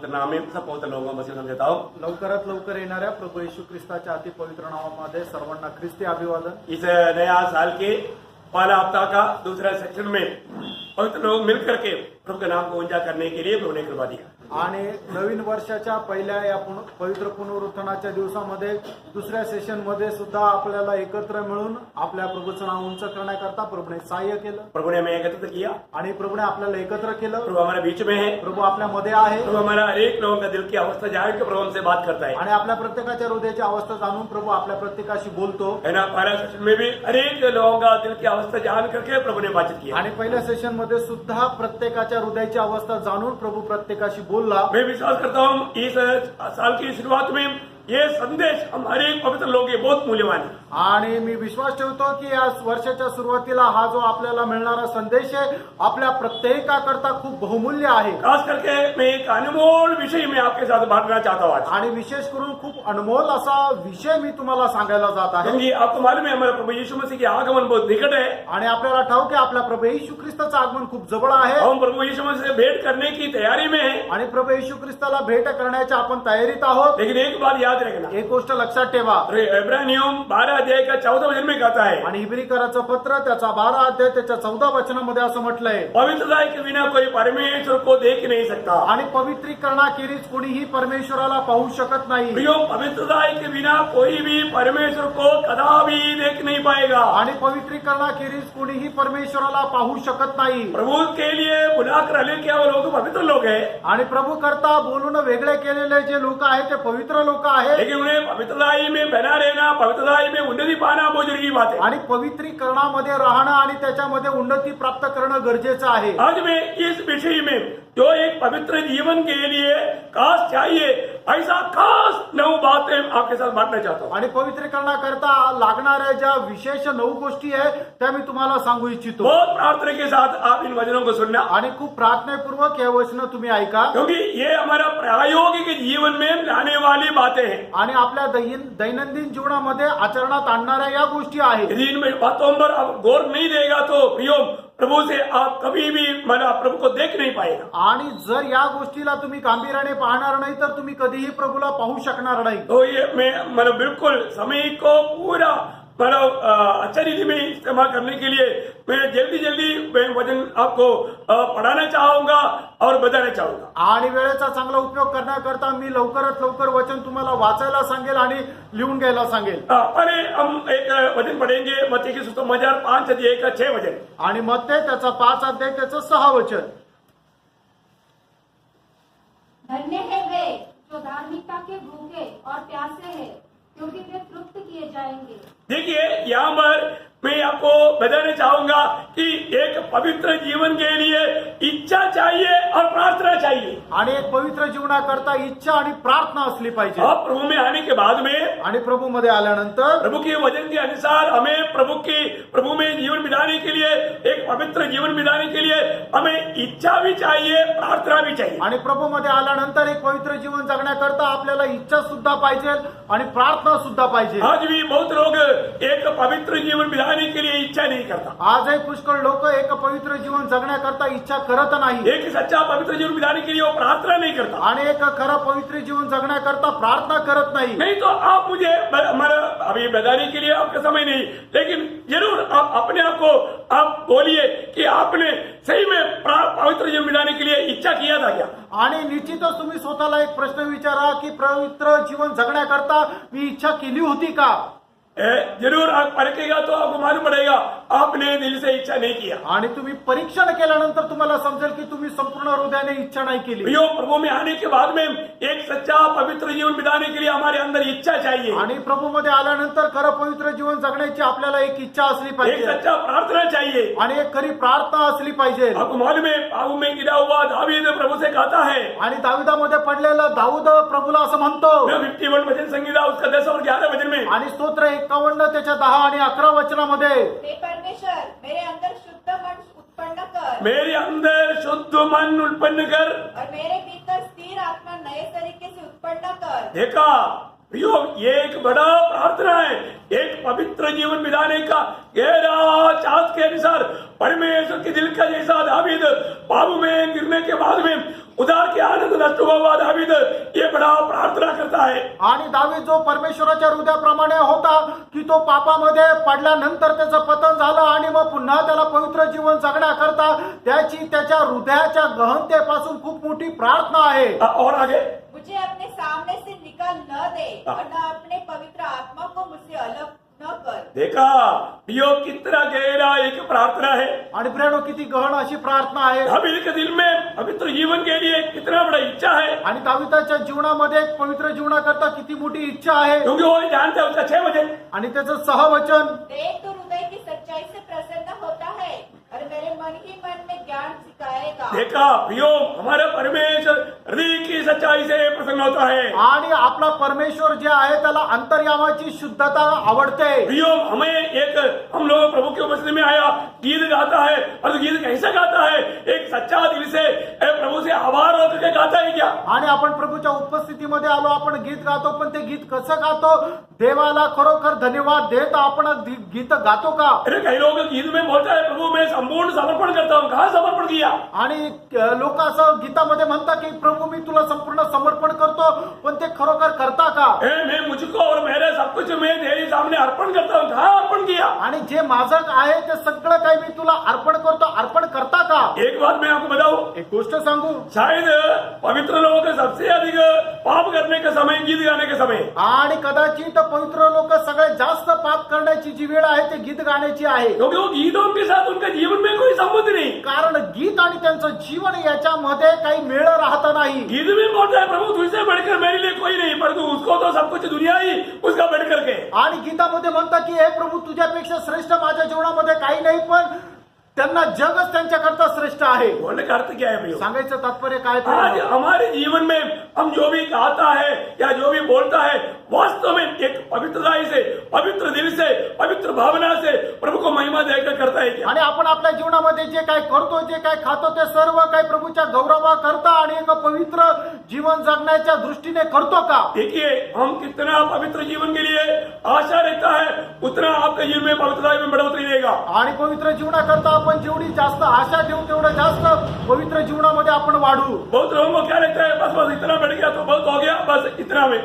पवित्र नाम में सब पवित्र लोगों को समझता हूँ। लवकरात लवकर येणाऱ्या प्रभू येशू ख्रिस्ताच्या अति पवित्र नावामध्ये सर्वांना ख्रिस्ती अभिवादन। इस नया साल के पहला हफ्ता का दूसरा सेक्शन में पवित्र लोग मिलकर के प्रभु के नाम को ऊंचा करने के लिए प्रभु ने कृपा दिया। आणि नवीन वर्षाच्या पहिल्या या पवित्र पुनरुत्थानाच्या दिवसामध्ये दुसऱ्या सेशन मध्ये सुद्धा आपल्याला एकत्र मिळून आपल्या प्रभूचं नाव उंच करण्याकरता प्रभूने सहाय्य केलं। प्रभु ने हमें एकत्रित किया। आणि प्रभूने आपल्याला एकत्र केलं। प्रभु हमारे बीच में है। प्रभू आपल्या मध्ये आहे। प्रभु हमारा हर एक लोगों का दिल की अवस्था जान के प्रभु हमसे बात करता है। आणि आपल्या प्रत्येकाच्या हृदयाची अवस्था जाणून प्रभू आपल्या प्रत्येकाशी बोलतो। है ना। पहला सेशन में भी हर एक लोगों का दिल की अवस्था जान करके प्रभु ने बातचीत किया। आणि पहिल्या सेशन मध्ये सुद्धा प्रत्येकाच्या हृदयाची अवस्था जाणून प्रभू प्रत्येकाशी बोलला। मैं विश्वास करता हूँ इस साल की शुरुआत में ये संदेश हमारे पवित्र लोग के बहुत मूल्यवान है। आणि मी विश्वास ठेवतो की या वर्षाच्या सुरुवातीला हा जो आपल्याला मिळणारा संदेश आहे आपल्या प्रत्येकाकरता खूप बहुमूल्य आहे। खास करके मैं एक अनमोल विषय में आपके साथ बांटना चाहता हूँ आज। आणि विशेष करून खूप अनमोल असा विषय मी तुम्हाला सांगायला जात आहे। क्योंकि आपको मालूम है हमारे प्रभु यीशु मसीह के आगमन बहुत निकट है। आणि आपल्याला ठाऊक आहे आपल्या प्रभू येशू ख्रिस्ताचं आगमन खूप जवळ आहे। हम प्रभु यीशु मसीह से भेंट करने की तैयारी में है। आणि प्रभू येशू ख्रिस्ताला भेट करण्याच्या आपण तयारीत आहोत। लेकिन एक बात याद रखना, एक गोष्ट लक्षात ठेवा, इब्रानियों 12 अध्याय का 14 वचन में कहता है, आणि इब्रिकराचं पत्र त्याचा 12 अध्याय त्याच्या 14 वचनामध्ये असं म्हटलंय, पवित्रता के बिना कोई परमेश्वर को देख नहीं सकता। आणि पवित्रीकरणाखेरीज कोणीही परमेश्वराला पाहू शकत नाही। प्रियो, पवित्रता के बिना कोई भी परमेश्वर को कदापि देख नहीं पाएगा। आणि पवित्रीकरणाखेरीज कोणीही परमेश्वराला पाहू शकत नाही। प्रभु के लिए बुलाकर हले क्या वो लोग पवित्र लोग हैं। आणि प्रभू करता बोलून वेगळे केलेले जे लोक आहेत ते पवित्र लोक आहेत। लेकिन उन्हें पवित्रताई में बना रहना, पवित्रताई में उन्नति पाना बहुत जरूरी बात है। आणि पवित्रीकरणामध्ये राहणं आणि त्याच्यामध्ये उन्नती प्राप्त करणं गरजेचं आहे। आज मैं इस विषय में जो एक पवित्र जीवन के लिए खास चाहिए ऐसा खास 9 बातें आपके साथ बांटना चाहता हूँ। आणि पवित्रीकरणाकरता लागणाऱ्या ज्या विशेष 9 गोष्टी आहेत त्या मी तुम्हाला सांगू इच्छितो। बहुत प्रार्थना के साथ आप इन वचनों को सुनना, आणि खूप प्रार्थनापूर्वक हे वचन तुम्ही ऐका, क्योंकि ये हमारा प्रायोगिक जीवन में लाने वाली बातें हैं। आणि आपल्या दैनंदिन जीवनामध्ये आचरणात आणणाऱ्या या गोष्टी आहेत। यदि इन बातों पर आप गौर नहीं देगा तो प्रियो, प्रभु से आप कभी भी प्रभु को देख नहीं पाएगा। आणि जर या गोष्टीला तुम्ही गांभीर्याने पाहणार नाही तर तुम्ही कधीही प्रभूला पाहू शकणार नाही। तो ये मैं बिल्कुल समय को पूरा अच्छा रीति में इस्तेमाल करने के लिए मैं जल्दी वचन आपको पढ़ाना चाहूंगा और बताना चाहूंगा। आणि वेळेचा चांगला उपयोग करण्याकरता मी लवकरात लवकर वचन तुम्हाला वाचायला सांगेल आणि लिहून घ्यायला सांगेल। पहले हम एक वचन पढ़ेंगे मत्ती की सुसमाचार 5 अध्याय का 6 वचन, आणि मत्ते त्याचा 5 अध्याय त्याचं 6 वचन। धन्य है वे जो धार्मिकता के भूखे और प्यासे हैं, क्योंकि वे तृप्त किए जाएंगे। देखिए, यहाँ पर मैं आपको बताना चाहूंगा कि एक पवित्र जीवन के लिए इच्छा चाहिए और प्रार्थना चाहिए। आणि एक पवित्र जीवनाकरता इच्छा आणि प्रार्थना असली पाहिजे। आप प्रभु में आने के बाद में, आणि प्रभू मध्ये आल्यानंतर प्रभु के वचन के अनुसार हमें प्रभु में जीवन बिताने के लिए, एक पवित्र जीवन बिताने के लिए हमें इच्छा भी चाहिए, प्रार्थना भी चाहिए। आणि प्रभू मध्ये आल्यानंतर एक पवित्र जीवन जगण्याकरता आपल्याला इच्छा सुद्धा पाहिजे आणि प्रार्थना सुद्धा पाहिजे। आज भी बहुत लोग एक पवित्र जीवन बिताने के लिए इच्छा नहीं करता। आजही पुष्कळ लोक एक पवित्र जीवन जगण्याकरता इच्छा करत नाही। एक सच्चा पवित्र जीवन बिताने के लिए वो प्रार्थना नहीं करता। आणि एक खरं पवित्र जीवन जगण्याकरता प्रार्थना करत नाही। नहीं तो आप मुझे अभी बताने के लिए आपका समय नहीं, लेकिन जरूर आप अपने आप को आप बोलिए कि आपने सही में पवित्र जीवन बिताने के लिए इच्छा किया था क्या। आणि निश्चितच तुम्ही स्वतःला एक प्रश्न विचारा की पवित्र जीवन जगण्याकरता मी इच्छा केली होती का। जरूर आप परखेगा तो आपको मालूम पड़ेगा आपने दिल से इच्छा नहीं किया। आणि तुम्ही परीक्षण केल्यानंतर तुम्हाला समजेल की तुम्ही संपूर्ण हृदयाने इच्छा नाही केली। प्रियो, प्रभु में आने के बाद में एक सच्चा पवित्र जीवन बिताने के लिए हमारे अंदर इच्छा चाहिए। आणि प्रभु मध्ये आल्यानंतर खरं पवित्र जीवन जगण्याची आपल्याला एक इच्छा असली एक पाहिजे। सच्चा प्रार्थना चाहिए आणि एक खरी प्रार्थना असली पाहिजे। आपको मालूम है, पाप में गिरा हुआ दावीद प्रभु से कहता है, आणि दाविदामध्ये पडलेला दाऊद प्रभूला असं म्हणतो, 51 वचन संहिता उसका 10 और 11 वचन में, आणि स्तोत्र 51 त्याच्या 10 आणि 11 वचनामध्ये, हे परमेश्वर मेरे अंदर शुद्ध मन उत्पन्न कर, मेरे अंदर शुद्ध मन उत्पन्न कर और मेरे भीतर स्थिर आत्मा नए तरीके से उत्पन्न कर। देखा प्रियो, ये एक बड़ा प्रार्थना है। एक पवित्र जीवन बिताने का गहरा चाहत के अनुसार परमेश्वर के दिल का जैसा दावीद पाप में गिरने के बाद में उधार के आनंद नष्ट हुआ हुआ दावीद ये बड़ा प्रार्थना करता है। आणि दावीद जो परमेश्वराच्या हृदयाप्रमाणे होता की तो पापामध्ये पडल्यानंतर त्याचं पतन झालं आणि मग पुन्हा त्याला पवित्र जीवन जगण्याकरता त्याची त्याच्या हृदयाच्या गहनतेपासून खूप मोठी प्रार्थना आहे. और आगे मुझे अपने सामने से निकाल न दे और न अपने पवित्र आत्मा को मुझसे अलग न कर. देखा यो कितना गहरा एक प्रार्थना है। आणि प्रियानो किती गहन अशी प्रार्थना आहे. दावीद के दिल में पवित्र जीवन के लिए कितना बड़ा इच्छा है, आणि दाविदाच्या जीवनामध्ये एक पवित्र जीवनाकरता किती मोठी इच्छा आहे. क्योंकि वो जानता है उसका 6 वचन आणि त्याचं 6 वचन देख तो हृदय की सच्चाई से प्रसन्न होता है और मेरे मन ही मन में ज्ञान सिखाएगा. देखा प्रियो हमारा परमेश्वर हृदय की सच्चाई से प्रसन्न होता है। आणि आपला परमेश्वर जे आहे त्याला अंतर्यामाची शुद्धता आवडते. प्रियो हमें एक हम लोग प्रभु के उपस्थिति में आया गीत गाता है, और तो गीत कैसे गाता है, एक सच्चा दिल से प्रभु से आभार होकर के गाता है क्या? आणि आपण प्रभूच्या उपस्थितीमध्ये आलो, आपण गीत गातो, पण ते गीत कसं गातो? देवाला खरोखर धन्यवाद देत आपण गीत गातो का? अरे कई लोग गीत में बोलता है प्रभु मैं संपूर्ण समर्पण करता हूँ, कहाँ समर्पण किया? आणि लोक असं गीतामध्ये म्हणतात की प्रभू मी तुला संपूर्ण समर्पण करतो, पण ते खरोखर करता का? मैं मुझको और मेरे सब कुछ मैं तेरे सामने अर्पण करता हूँ, कहाँ अर्पण किया? आणि जे माझं आहे ते सगळं काही मी तुला अर्पण करतो, अर्पण करता का? एक बात मैं आपको बताऊं, एक गोष्ट सांगू, शायद पवित्र लोगों के सबसे अधिक पाप करने के समय गीत गाने के समय, आणि कदाचित पवित्र लोक सगळ्यात जास्त पाप करण्याची जी वेळ आहे ते गीत गाण्याची आहे. क्योंकि वो गीतों के साथ उनके जीवन में कोई संबंध नहीं। कारण गीत आणि त्यांचं जीवन याच्यामध्ये काही मेळ राहत नाही. गीत में बोलता है प्रभु तुझसे बढ़कर मेरे लिए कोई नहीं, परंतु उसको तो सब कुछ दुनिया ही उसका बढ़ करके। आणि गीतामध्ये म्हणतात की हे प्रभू तुझ्यापेक्षा श्रेष्ठ माझ्या जीवनामध्ये काही नाही, पण त्यांना जगच त्यांच्याकरता श्रेष्ठ आहे. बोलने का अर्थ क्या है भैया? सांगायचं तात्पर्य काय? आज हमारे जीवन में हम जो भी गाता है या जो भी बोलता है वास्तव में एक पवित्रता से, पवित्र दिल से, पवित्र भावना से प्रभु को महिमा देकर करता है क्या? आणि आपण आपल्या जीवनामध्ये जे काय करतो, जे काय खातो, ते सर्व काही प्रभूच्या गौरवा करता आणि एक पवित्र जीवन जगण्याच्या दृष्टीने करतो का? देखिए हम कितना पवित्र जीवन के लिए आशा रहता है उतना आपके जीवन में पवित्रता में बढ़ोतरी देगा। आणि पवित्र जीवनाकरता आपण जेवढी जास्त आशा ठेवू तेवढं जास्त पवित्र जीवनामध्ये आपण वाढू. बहुत लोगों को क्या लगता है बस बस इतना बढ़ गया तो बहुत हो गया, बस इतना में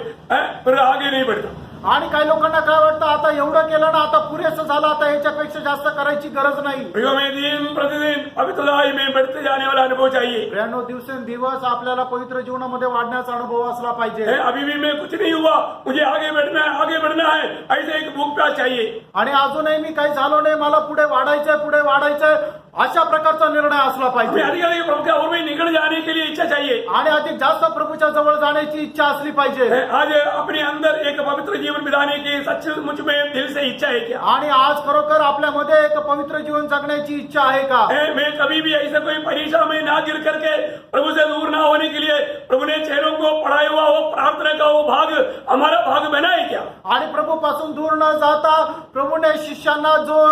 फिर आगे नहीं बढ़ता। आणि काही लोकांना काय वाटतं आता एवढं केलं ना, आता पुरेसं झालं, आता याच्यापेक्षा जास्त करायची गरज नाही. प्रियो में दिन प्रतिदिन पवित्रता में बढ़ते जाने वाला अनुभव चाहिए। प्रियानो दिवसेंदिवस आपल्याला पवित्र जीवनामध्ये वाढण्याचा अनुभव असला पाहिजे. अभी भी मैं कुछ नहीं हुआ, मुझे आगे बढ़ना है, आगे बढ़ना है, ऐसे एक भूख प्यास चाहिए। आणि अजूनही मी काही झालो नाही, मला पुढे वाढायचंय, पुढे वाढायचंय, अशा प्रकारचा निर्णय असला हमें पाहिजे. अधिक अधिक प्रभु के और में निकल जाने के लिए इच्छा चाहिए। आणि अधिक जास्त प्रभूच्या जवळ जाण्याची इच्छा असली पाहिजे. आज अपने अंदर एक पवित्र जीवन बिताने की सचमुच में दिल से इच्छा है क्या? आणि आज खरोखर आपल्यामध्ये एक पवित्र जीवन जगण्याची इच्छा आहे का? मैं कभी भी ऐसे कोई परीक्षा में ना गिर करके प्रभु से दूर ना होने के लिए प्रभु ने चेलों को पढ़ाया हुआ वो प्रार्थना का वो भाग हमारा भाग बना है क्या? आणि प्रभू पासून दूर न जाता प्रभूने शिष्यांना जो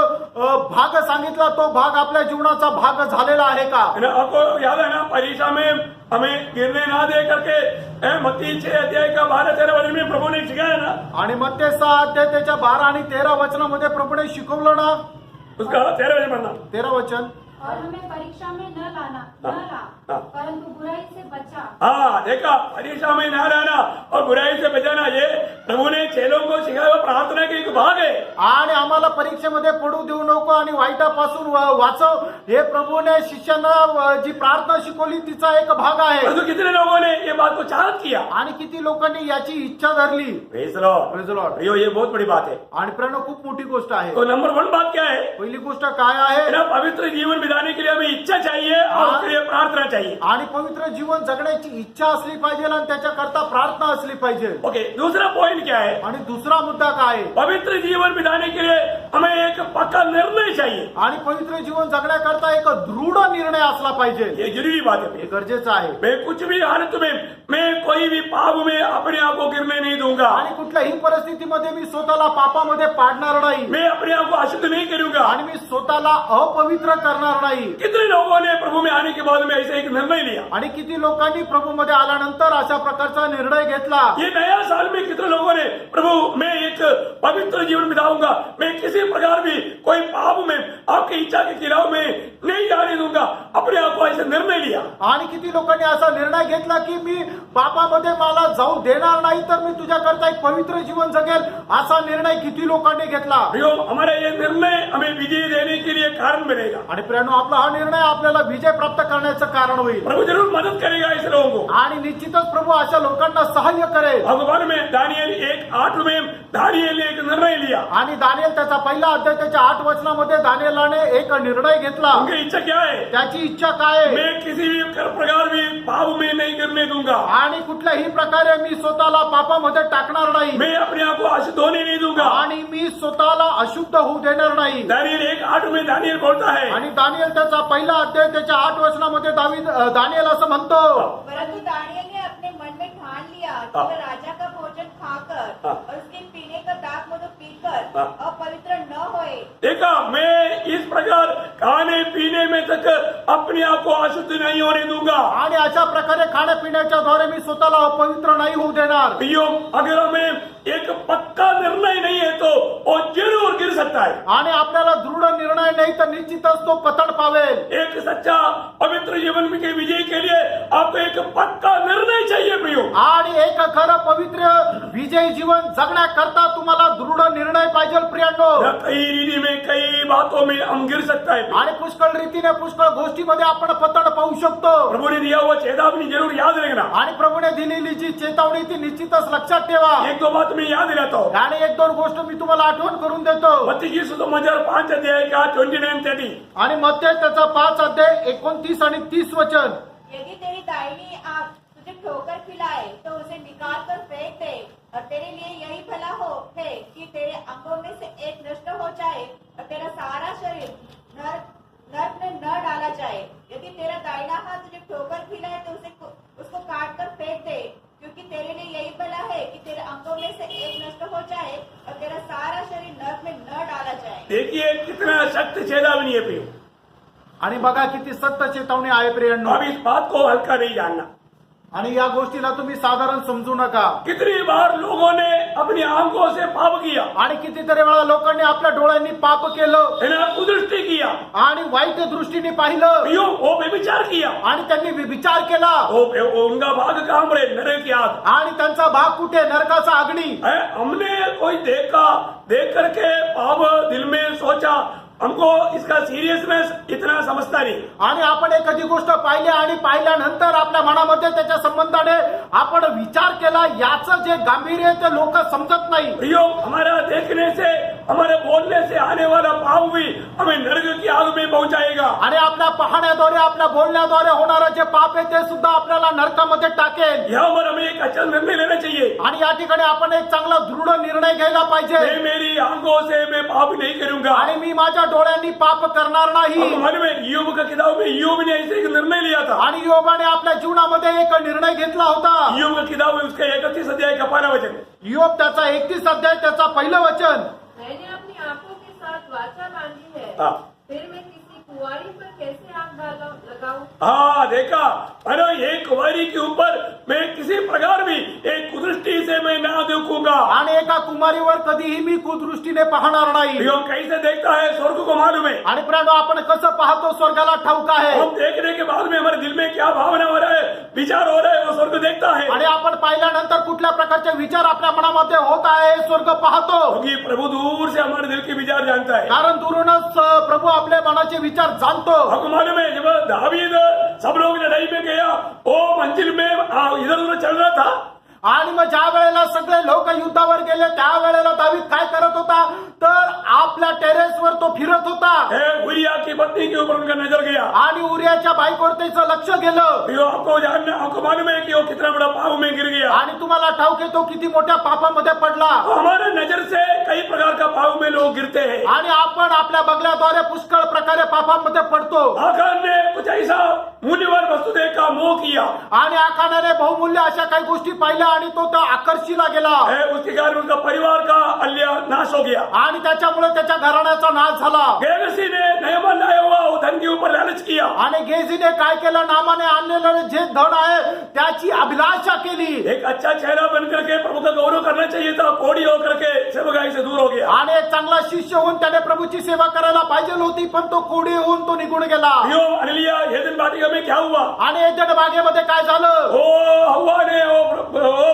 भाग सांगितला तो भाग आपल्या जीवनाचा भाग झालेला आहे का? आपको याद है ना परीक्षा में हमें गिरने ना दे करके मत्ती 6 अध्याय का 12-13 वचन में प्रभु ने सिखाया ना। आणि मत्ती 6 अध्याय त्याच्या 12 आणि 13 वचनामध्ये प्रभूने शिकवलं ना. उसका 13 वचन पढ़ना। 13 वचन, और हमें परीक्षा में न ला परंतु बुराई से बचा. हाँ देखा, परीक्षा में ना रहना और बुराई से बचाना ये प्रभु ने चेलों को सिखाया हुआ प्रार्थना के एक भाग है। आणि आम्हाला परीक्षेमध्ये पडू देऊ नको आणि वाईटापासून वाचव, हे प्रभूने शिष्यांना जी प्रार्थना शिकवली तिचा एक भाग आहे. तो कितने लोगों ने ये बात को चाहत किया आणि किती लोकांनी याची इच्छा धरली. Praise the Lord. Praise the Lord. ये बहुत बड़ी बात है। आणि प्रेरणा खूप मोठी गोष्ट आहे. तो नंबर 1 बात क्या है? पहिली गोष्ट काय आहे? ना पवित्र जीवन बिताने के लिए हमें इच्छा चाहिए और उसके लिए प्रार्थना चाहिए। आणि पवित्र जीवन जगण्याची इच्छा असली पाहिजे आणि त्याच्याकरता प्रार्थना असली पाहिजे. ओके, दूसरा पॉइंट क्या है? आणि दुसरा मुद्दा काय आहे? पवित्र जीवन बिताने के लिए हमें एक पक्का निर्णय चाहिए। आणि पवित्र जीवन जगण्याकरता एक दृढ निर्णय असला पाहिजे. ये जरूरी बात है। हे गरजेचं आहे. मैं कुछ भी हालत में मैं कोई कोई भी पाप में अपने आप को गिरने नहीं दूंगा। आणि कुठल्याही परिस्थितीमध्ये मी स्वतःला पापामध्ये पाडणार नाही मैं अपने आप को अशुद्ध नहीं करूंगा। आणि मी स्वतःला अपवित्र करणार नाही. कितने लोगों ने प्रभु में आने के बाद में ऐसे एक निर्णय लिया। आणि किती लोकांनी प्रभूमध्ये आल्यानंतर अशा प्रकारचा निर्णय घेतला. ये नया साल में कितने लोगों ने प्रभु मैं एक पवित्र जीवन बिताऊंगा, मैं किसी प्रकार भी कोई पाप में आपकी इच्छा के खिलाफ में नहीं जाने दूंगा, अपने आप को ऐसे निर्णय लिया। आणि किती लोकांनी असा निर्णय घेतला की मी पापामध्ये मला जाऊ देणार नाही, तर मी तुझ्याकरता एक पवित्र जीवन जगेल, असा निर्णय किती लोकांनी घेतला. प्रियो, हमारा ये निर्णय हमें विजय देने के लिए कारण बनेगा। आणि प्रियानो, आपला हा निर्णय आपल्याला विजय प्राप्त करण्याचं कारण होईल. प्रभु जरूर मदद करेगा ऐसे लोगों को। आणि निश्चितच प्रभू अशा लोकांना सहाय्य करेल. भगवान में दानियल 1:8 में दानियल ने एक निर्णय लिया। आणि दानियल त्याचा पहिला अध्याय त्याच्या 8 वचनामध्ये दानियलाने एक निर्णय घेतला. उनकी इच्छा क्या है? त्याची इच्छा काय आहे? मैं किसी भी प्रकार भी पाप में नहीं गिरने दूंगा। आणि कुठल्याही प्रकारे मी स्वतःला पापामध्ये टाकणार नाही. मैं अपने आप को अशुद्ध होने नहीं दूंगा। आणि मी स्वतःला अशुद्ध होऊ देणार नाही. दानियल 1:8 में दानियल बोलता है। आणि दानियल त्याचा पहिला अध्याय त्याच्या 8 वचनामध्ये दानियल असं म्हणतो, परंतु दानियल ने अपने मन में ठान लिया कि वह राजा का भोजन खाकर और उसके पीने का दाख मधु पीकर अपवित्र न होए। देखा, मैं इस प्रकार खाने पीने में तक अपने आप को अशुद्ध नहीं होने दूंगा। आणि अशा प्रकारे खाण्यापिण्याच्या द्वारे मी स्वतःला अपवित्र नाही होऊ देणार. प्रियो, अगर हमें एक पक्का निर्णय नहीं है तो वो जरूर गिर सकता है। आणि आपल्याला दृढ निर्णय नाही तर निश्चितच तो पतन पावेल. एक सच्चा पवित्र जीवन के विजय के लिए आपको एक पक्का निर्णय चाहिए प्रियो। आणि एक खरं पवित्र विजयी जीवन जगण्याकरता तुम्हाला दृढ निर्णय पाहिजे प्रियांनो. कई रीति में कई बातों में हम गिर सकता है। आणि पुष्कळ रीतीने पुष्कळ गोष्टीमध्ये आपण पतन पाहू शकतो. प्रभु ने दिया हुआ चेतावनी जरूर याद रखना। आणि प्रभूने दिलेली जी चेतावणी ती निश्चितच लक्षात ठेवा. एक दो बात मैं याद दिलाता हूँ। आणि एक दोन गोष्ट मी तुम्हाला आठवण करून देतो. मत्ती की सुसमाचार 5 अध्याय का 29-30। आणि मत्ते त्याचा 5 अध्याय 29 आणि 30 वचन. यदि तेरी दाहिनी आंख तुझे ठोकर खिलाए तो उसे निकाल कर फेंक दे, और तेरे लिए यही भला हो है कि तेरे अंगों में से एक नष्ट हो जाए और तेरा सारा शरीर नरक में न डाला जाए। यदि तेरा दाहिना हाथ तुझे ठोकर खिलाए तो उसको काट कर फेंक दे, क्योंकि तेरे लिए यही भला है कि तेरे अंगों में से एक नष्ट हो जाए और तेरा सारा शरीर नरक में न डाला जाए। देखिए कितना सख्त चेतावनी है प्रियो। आणि बघा किती सत्य चेतावणी आहे प्रियांनो. अब इस बात को हल्का नहीं जानना। आणि या गोष्टीला तुम्ही साधारण समजू नका. कितनी बार लोगों ने अपनी आंखों से पाप किया, आणि कितीतरी वेळा लोकांनी आपल्या डोळ्यांनी पाप केलं इन्हें कुदृष्टि किया, आणि वाईट दृष्टीने पाहिलं, प्रियो वो व्यभिचार किया, आणि त्यांनी विचार केला. वो उनका भाग कहाँ पड़े? नरक की आग। आणि त्यांचा भाग कुठे? नरकाचा अग्नी. हमने कोई देख करके पाप दिल में सोचा, हमको इसका सीरियसनेस इतना समझता नहीं। आणि आपण एखादी गोष्ट पाहिली आणि पाहिल्यानंतर आपल्या मनामध्ये त्याच्या संबंधाने आपण विचार केला, याचं जे गांभीर्य ते लोक समजत नाही. प्रियो, हमारा देखने से हमारे बोलने से आने वाला पाप भी हमें नरक की आग में पहुंचाएगा। आणि आपल्या पाहण्याद्वारे आपल्या बोलण्याद्वारे होणारं जे पाप आहे ते सुद्धा आपल्याला नरकामध्ये टाकेल. यहाँ पर हमें एक अच्छा निर्णय लेना चाहिए। आणि या ठिकाणी आपण एक चांगला दृढ निर्णय घ्यायला पाहिजे. मैं मेरी आंखों से मैं पाप नहीं करूंगा, आणि मी माझ्या डोळ्यांनी पाप करणार नाही. हमारे में ईयोब का किताब में ईयोब ने ऐसे एक निर्णय लिया था। आणि योबाने आपल्या जीवनामध्ये एक निर्णय घेतला होता. ईयोब का किताब में उसका 31 अध्याय का 12 वचन। योब त्याचा 31 अध्याय त्याचा पहिलं वचन. मैंने अपनी आंखों के साथ वाचा बांधी है, हाँ। फिर मैं किसी कुंवारी पर कैसे आग लगाऊं? हाँ, देखा, अरे एक कुंवारी के ऊपर मैं किसी प्रकार भी एक कुदृष्टि से मैं ना देखूंगा। आणि एका कुमारीवर कधीही मी कुदृष्टीने पाहणार नाही. प्रियो, कैसे देखता है स्वर्ग को मालूम है। आणि प्राणो, आपण कसं पाहतो स्वर्गाला ठाऊक आहे. हम देखने के बाद में हमारे दिल में क्या भावना हो रहा है, विचार हो रहा है, वो स्वर्ग देखता है। आणि आपण पाहिल्यानंतर कुठल्या प्रकारचे विचार आपल्या मनामध्ये होत आहे स्वर्ग पाहतो. क्योंकि प्रभु दूर से हमारे दिल के विचार जानता है। कारण दुरूनच प्रभू आपल्या मनाचे विचार जाणतो. आपको मालूम है, जब दावीद सब लोग लड़ाई में गया, वो मंजिल में इधर उधर चल रहा था, आणि मग ज्या वेळेला सगळे लोक युद्धावर गेले त्यावेळेला दावीद काय करत होता तर आपल्या टेरेसवर तो फिरत होता उरिया की पत्नी के ऊपर उनका नजर गया। आणि उरियाच्या बायकोवर त्याचं लक्ष गेलं यो आपको मालूम है कि वो कितना बड़ा पाप में गिर गया। आणि तुम्हाला ठाऊक आहे तो किती मोठ्या पापामध्ये पडला। तो हमारे नजर से कई प्रकार का पाप में लोग गिरते हैं। आणि आपण आपल्या बगल्याद्वारे पुष्कळ प्रकारे पापामध्ये पडतो। आखान ने कुछ ऐसा मूल्यवान वस्तु देखा, मोह किया, आणि आखानाने बहुमूल्य अशा काही गोष्टी पाहिल्या आणि तो त्या आकर्षीला गेला उसके कारण उनका परिवार का अल्य नाश हो गया। आणि त्याच्यामुळे त्याच्या घराण्याचा नाश झाला। गेहसी ने नयमान लाया हुआ वो धन के ऊपर लालच किया। आणि गेजीने काय केलं नामाने आणलेलं जे धन आहे त्याची अभिलाषा केली। एक अच्छा चेहरा बन करके प्रभु का गौरव करना चाहिए था, कोड़ी होकर के सेवकाई से दूर हो गया। आणि एक चांगला शिष्य होऊन त्याने प्रभूची सेवा करायला पाहिजे होती पण तो कोडी होऊन तो निघून गेला। यो हालेलुया, एदेन बाटिका में क्या हुआ? आणि एदेन बागेमध्ये काय झालं? ओ हव्वा ने वो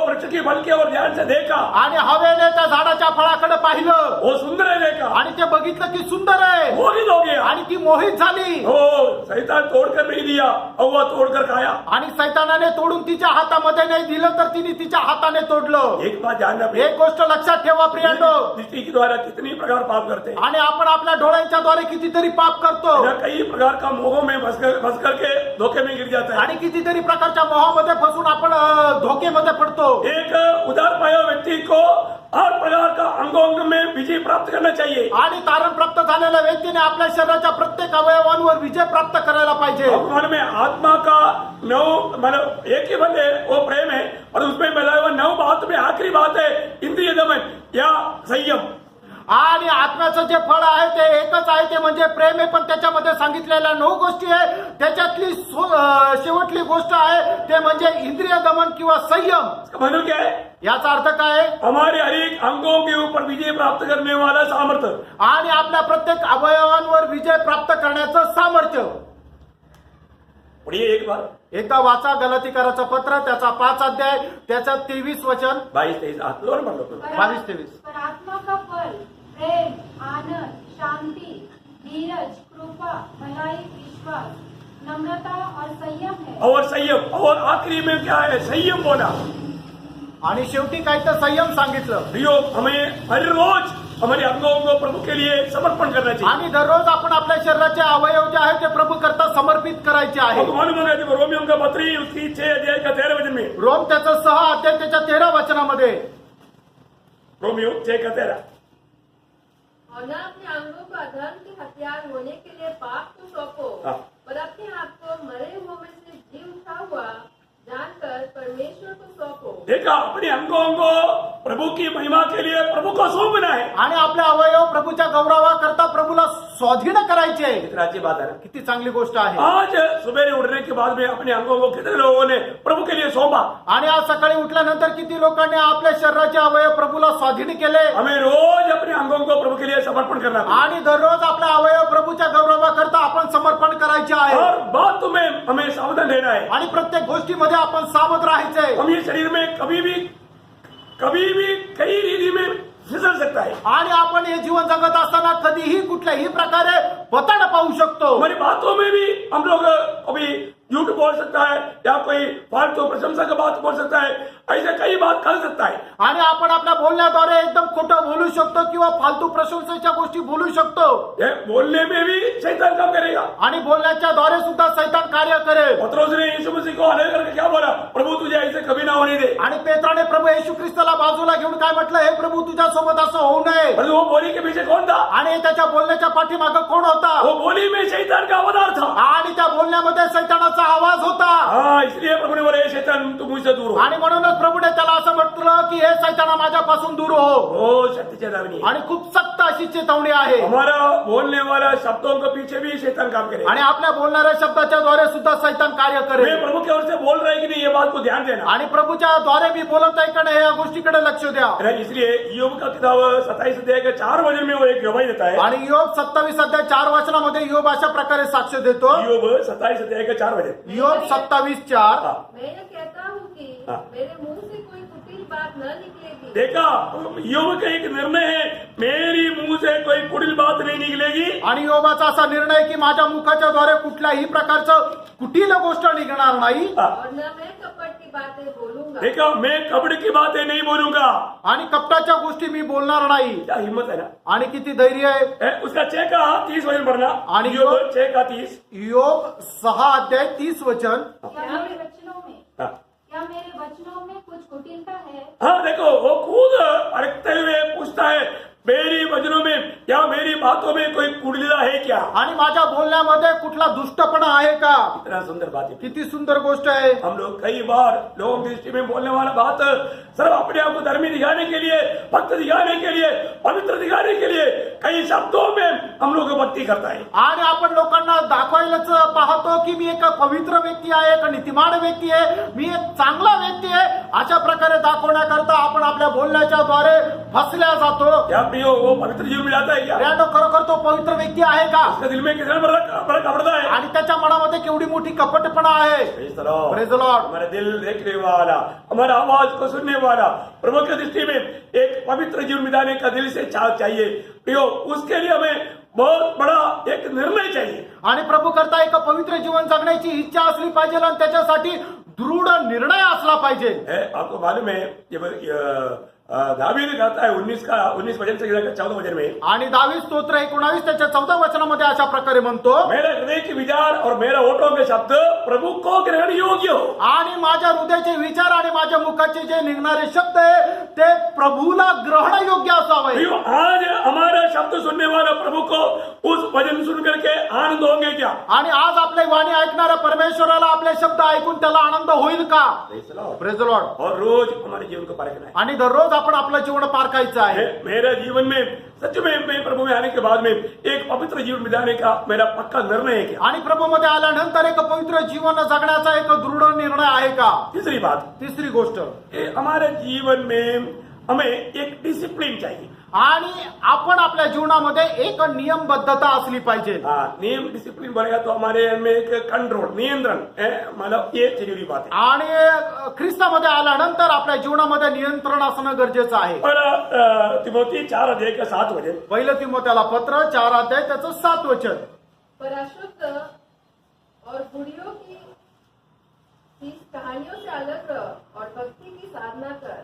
वृक्ष की फल की ओर ध्यान से देखा आणि हवेने त्या झाडाच्या फळाकडे पाहिलं, वो सुंदर है देखा आणि ते बघितलं की सुंदर आहे, मोहित हो गया आणि ती मोहित झाली। ओ शैतान तोड़कर नहीं दिया, हव्वा तोड़कर खाया। आणि सैतानाने तोडून तिच्या हातामध्ये नाही दिलं तर तिने तिच्या हाताने तोडलं। एक बात ध्यान रखना, एक गोष्ट लक्षात ठेवा प्रियांनो, दृष्टि के द्वारा कितनी प्रकार पाप करते हैं। आणि आपण आपल्या डोळ्यांच्या द्वारे कितीतरी पाप करतो यह कई प्रकार का मोह में फंस करके धोखे में गिर जाता है। आणि कितीतरी प्रकारच्या मोहामध्ये फसून आपण धोकेमध्ये पडतो। एक उदार पाया व्यक्ति को हर प्रकार का अंगोंग में विजय प्राप्त करना चाहिए। आणि तारण प्राप्त झालेल्या व्यक्तीने आपल्या शरीराच्या प्रत्येक अवयवांवर विजय प्राप्त करायला पाहिजे। मन में आत्मा का नौ मतलब एक ही बंद है वो प्रेम है, और उसमें मिला हुआ 9 बात में आखिरी बात है इंद्रिय दमन या संयम। आणि आत्म्याचं जे फळ आहे ते एकच आहे, ते म्हणजे प्रेम आहे, पण त्याच्यामध्ये सांगितलेल्या 9 गोष्टी आहे, त्याच्यातली शेवटली गोष्ट आहे ते म्हणजे इंद्रिय दमन किंवा संयम। म्हणून क्या है? याचा अर्थ काय आहे? हमारे हर एक अंगों के ऊपर विजय प्राप्त करने वाला सामर्थ्य, आणि आपल्या प्रत्येक अवयवांवर विजय प्राप्त करण्याचं सामर्थ्य। पढ़िए एक बार एकदा वाचा गलातीकराचं पत्र त्याचा 5 अध्याय त्याचा 23 वचन 22-23 हाथ लो ना, मतलब 22-23। पर आत्मा का फल प्रेम, आनंद, शांति, धीरज, कृपा, भलाई, विश्वास, नम्रता और संयम है। और संयम, और आखिरी में क्या है? संयम बोला। आणि शेवटी काय तर संयम सांगितलं। प्रियो, हमें हर रोज हमारे अंगों को प्रभु के लिए समर्पण करना चाहिए। आणि दररोज आपण आपल्या शरीराचे अवयव जे आहेत ते प्रभू करता समर्पित करायचे आहे। आपको मालूम होगा कि रोमियो का पत्र उसकी 6 अध्याय का 13 वचन में, रोम त्याचं 6 अध्याय त्याच्या 13 वचनामध्ये, रोमियो 6 का 13, और न अपने अंगों को अधर्म के हथियार होने के लिए पाप को सौंपो, हाँ। पर अपने आप को मरे हुओं में से जी उठा हुआ जानकर परमेश्वर को सौंपो। देखा, अपने अंगों को प्रभु की महिमा के लिए प्रभु को सौंपना है। आणि आपले अवयव प्रभूच्या गौरवा करता प्रभूला स्वाधीन करायचे आहे। कितना अच्छी बात है ना? किती चांगली गोष्ट आहे। आज सवेरे उठने के बाद में अपने अंगों को कितने लोगों ने प्रभु के लिए सौंपा? आणि आज सकाळी उठल्यानंतर किती लोकांनी आपल्या शरीराचे अवयव प्रभूला स्वाधीन केले। हमें रोज अपने अंगों को प्रभु के लिए समर्पण करना है। आणि दररोज आपला अवयव प्रभूच्या गौरवा करता आपण समर्पण करायचे आहे। और बात में हमें सावधान रहना है। आणि प्रत्येक गोष्टीमध्ये आपण सावध राहायचे। हम ये शरीर में कभी भी कई रीति में फिसल सकता है। आणि आपण हे जीवन जगत असताना कधीही कुठल्याही प्रकारे पतन पाहू शकतो। हमारी बातों में भी हम लोग अभी झूठ बोल सकता है, या कोई फालतू प्रशंसा की बात बोल सकता है, ऐसे कई बात कर सकता है। आणि आपण आपल्या बोलण्याद्वारे एकदम खोटं बोलू शकतो किंवा फालतू प्रशंसेच्या गोष्टी बोलू शकतो। ये बोलने में भी शैतान काम करेगा। आणि बोलण्याच्या द्वारे सुद्धा शैतान कार्य करेल। पत्रोस ने यीशु मसीह को आने करके क्या बोला? प्रभु तुझे ऐसे कभी ना होने दे। आणि पेत्राने प्रभू येशू ख्रिस्ताला बाजूला घेऊन काय म्हटलं? हे प्रभू तुझ्या सोबत असं होऊ नये। और वो बोली के पीछे कौन था? आणि त्याच्या बोलण्याच्या पाठीमागे कोण होता? वो बोली में शैतान का अवतार था। आणि त्या बोलण्यामध्ये शैतानाचा आवाज होता। हाँ, इसलिए प्रभु ने बोले शैतान तू मुझसे दूर हो। आणि म्हणूनच प्रभूने त्याला असं म्हटलं की हे शैताना माझ्यापासून दूर हो। ओ शक्ति चेतावनी है। आणि खूप सक्त अशी चेतावणी आहे। हमारा बोलने वाला शब्दों के पीछे भी शैतान काम करेगा। आणि आपल्या बोलणाऱ्या शब्दाच्या द्वारे सुद्धा शैतान कार्य मैं करेल। प्रभु की ओर से बोल रहा है कि नहीं, ये बात को ध्यान देना। आणि प्रभूच्या द्वारे मी बोलत आहे का नाही या गोष्टीकडे लक्ष द्या। इसलिए योग का किताब 27 अध्याय के 4 वचन में वो एक गवाही देता है। आणि योग 27 अध्याय 4 वचनामध्ये योग अशा प्रकारे साक्ष देतो। योग 27 अध्याय के 4 वचन। योग 27:4। मैं यह कहता हूँ कि हाँ। मेरे मुंह से कोई कुटिल बात न निकलेगी। देखा, योग का एक निर्णय है, मेरी मुंह से कोई कुटिल बात नहीं निकलेगी। आणि योबाचा असा निर्णय की माझ्या मुखाच्या द्वारे कुठल्याही प्रकारचं कुटील गोष्ट निघणार नाही। और न मैं कपट की बातें बोलूंगा। बोलूंगा। देखो, मैं कपड़ की बातें नहीं बोलूंगा। आणि कपटाच्या गोष्टी मी बोलणार नाही। क्या हिम्मत है ना। आणि किती धैर्य आहे। उसका 6 का 30 वचन पढ़ना। आणि योग 6 का 30। योग 6:30 वचन। क्या मेरे वचनों में हाँ। क्या मेरे वचनों में कुछ कुटिलता है? हाँ, देखो, वो खुद अड़कते हुए पूछता है, मेरी वचनों में या मेरी बातों में कोई कुटिलता है क्या? आणि माझ्या बोलण्यामध्ये कुठला दुष्टपणा आहे का? इतना सुंदर बात है। किती सुंदर गोष्ट आहे। हम लोग कई बार लोगों की दृष्टि में बोलने वाला बात सिर्फ अपने आप को धर्मी दिखाने के लिए, भक्त दिखाने के लिए, पवित्र दिखाने के लिए कई शब्दों में हम लोग भक्ति करता है। आणि आपण लोकांना दाखवायलाच पाहतो की मी एक पवित्र व्यक्ती आहे, एक नीतिमान व्यक्ती आहे, मी एक चांगला व्यक्ती आहे, अशा प्रकारे दाखवण्याकरता आपण आपल्या बोलण्याच्या द्वारे फसल्या जातो। क्या प्रियो, वो पवित्र जीवन में जाता है क्या? प्रियानो, खरोखर तो पवित्र व्यक्ती आहे का? उसके दिल में कितना बड़ा कपड़ता है। आणि त्याच्या मनामध्ये केवढी मोठी कपटपणा आहे। Praise the Lord. Praise the Lord. हमारा दिल देखने वाला, हमारा आवाज को सुनने वाला, प्रभु की दृष्टि में एक पवित्र जीवन बिताने का दिल से चाह चाहिए। प्रियो, उसके लिए हमें बहुत बड़ा एक निर्णय चाहिए। आणि प्रभू करता एक पवित्र जीवन जगण्याची इच्छा असली पाहिजे आणि त्याच्यासाठी दृढ निर्णय असला पाहिजे। आपको मालूम है, जब दावीद कहता है 19 वचन से 14 वचन में, आणि दावीद स्तोत्र 19 त्याच्या 14 वचनामध्ये अशा प्रकारे म्हणतो, मेरा हृदय के विचार और मेरा होठों के शब्द प्रभु को ग्रहण योग्य हो। आणि माझ्या हृदयाचे विचार आणि माझ्या मुखाचे जे निघणारे शब्द आहे ते प्रभूला ग्रहण योग्य असावे। प्रियो, आज हमारा शब्द सुनने वाला प्रभु को उस वचन सुन करके आनंद होंगे क्या? आणि आज आपले वाणी ऐकणाऱ्या परमेश्वराला आपले शब्द ऐकून त्याला आनंद होईल का? Praise the Lord. Praise the Lord. और रोज हमारे जीवन को परखना है। आणि दररोज आपण आपलं जीवन पारखायचं आहे। मेरे जीवन में सच में मैं प्रभु में आने के बाद में एक पवित्र जीवन बिताने का मेरा पक्का निर्णय है क्या? आणि प्रभूमध्ये आल्यानंतर एक पवित्र जीवन जगण्याचा एक दृढ निर्णय आहे का? तीसरी बात, तिसरी गोष्ट, हमारे जीवन में हमें एक डिसिप्लिन चाहिए। आणि आपण आपल्या जीवनामध्ये एक नियमबद्धता असली पाहिजे। नियम डिसिप्लिन बढ़ेगा तो हमारे में एक कंट्रोल, नियंत्रण है, मतलब ये जरूरी बात है। आणि ख्रिस्तामध्ये आल्यानंतर आपल्या जीवनामध्ये नियंत्रण असणं गरजेचं आहे। तिमोथी 4:7 वचन। पहिलं तिमोथेला पत्र 4 त्याचं 7 वचन। पर अशुद्ध और बुढ़ियों की कहानियों से अलग रह और भक्ति की साधना कर।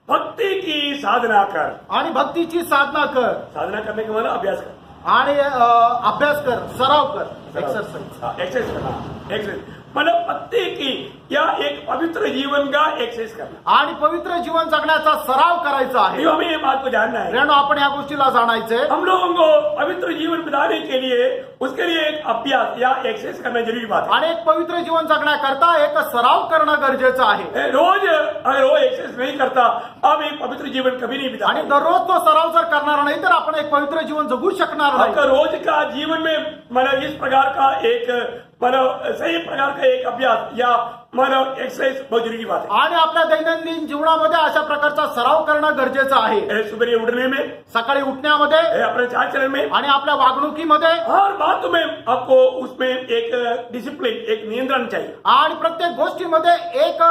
भक्ति की साधना कर। आणि भक्तीची साधना कर। साधना करने के मतलब अभ्यास कर। आणि अभ्यास कर, सराव कर, एक्सरसाइज। एक्सरसाइज करना, एक्सरसाइज मतलब भक्ति की या एक पवित्र जीवन का एक्सरसाइज करना। आणि पवित्र जीवन जगण्याचा सराव करायचा आहे। ये हमें ये बात को जानना है। प्रियानो, आपण या गोष्टीला जाणायचंय। हम लोगों को पवित्र जीवन बिताने के लिए उसके लिए एक अभ्यास या एक्सरसाइज करना जरूरी बात है। आणि एक पवित्र जीवन जगण्याकरता एक सराव करणं गरजेचं आहे। रोज अगर वो एक्सरसाइज नहीं करता, आप एक पवित्र जीवन कभी नहीं बिता आणि दररोज तो सराव जर करणार नाही तर आपण एक पवित्र जीवन जगू शकणार आपका नाही। रोज का जीवन में मतलब इस प्रकार का एक मतलब सही प्रकार का एक अभ्यास या मतलब एक्सरसाइज बहुत जरूरी बात है। आणि आपल्या दैनंदिन जीवनामध्ये अशा प्रकारचा सराव करणं गरजेचं आहे। सुबह उठने में, सकाळी उठण्यामध्ये, अपने चाल चलन में आणि आपल्या वागणुकीमध्ये, हर बात में आपको उसमें एक डिसिप्लिन, एक नियंत्रण चाहिए। आणि प्रत्येक गोष्टीमध्ये एक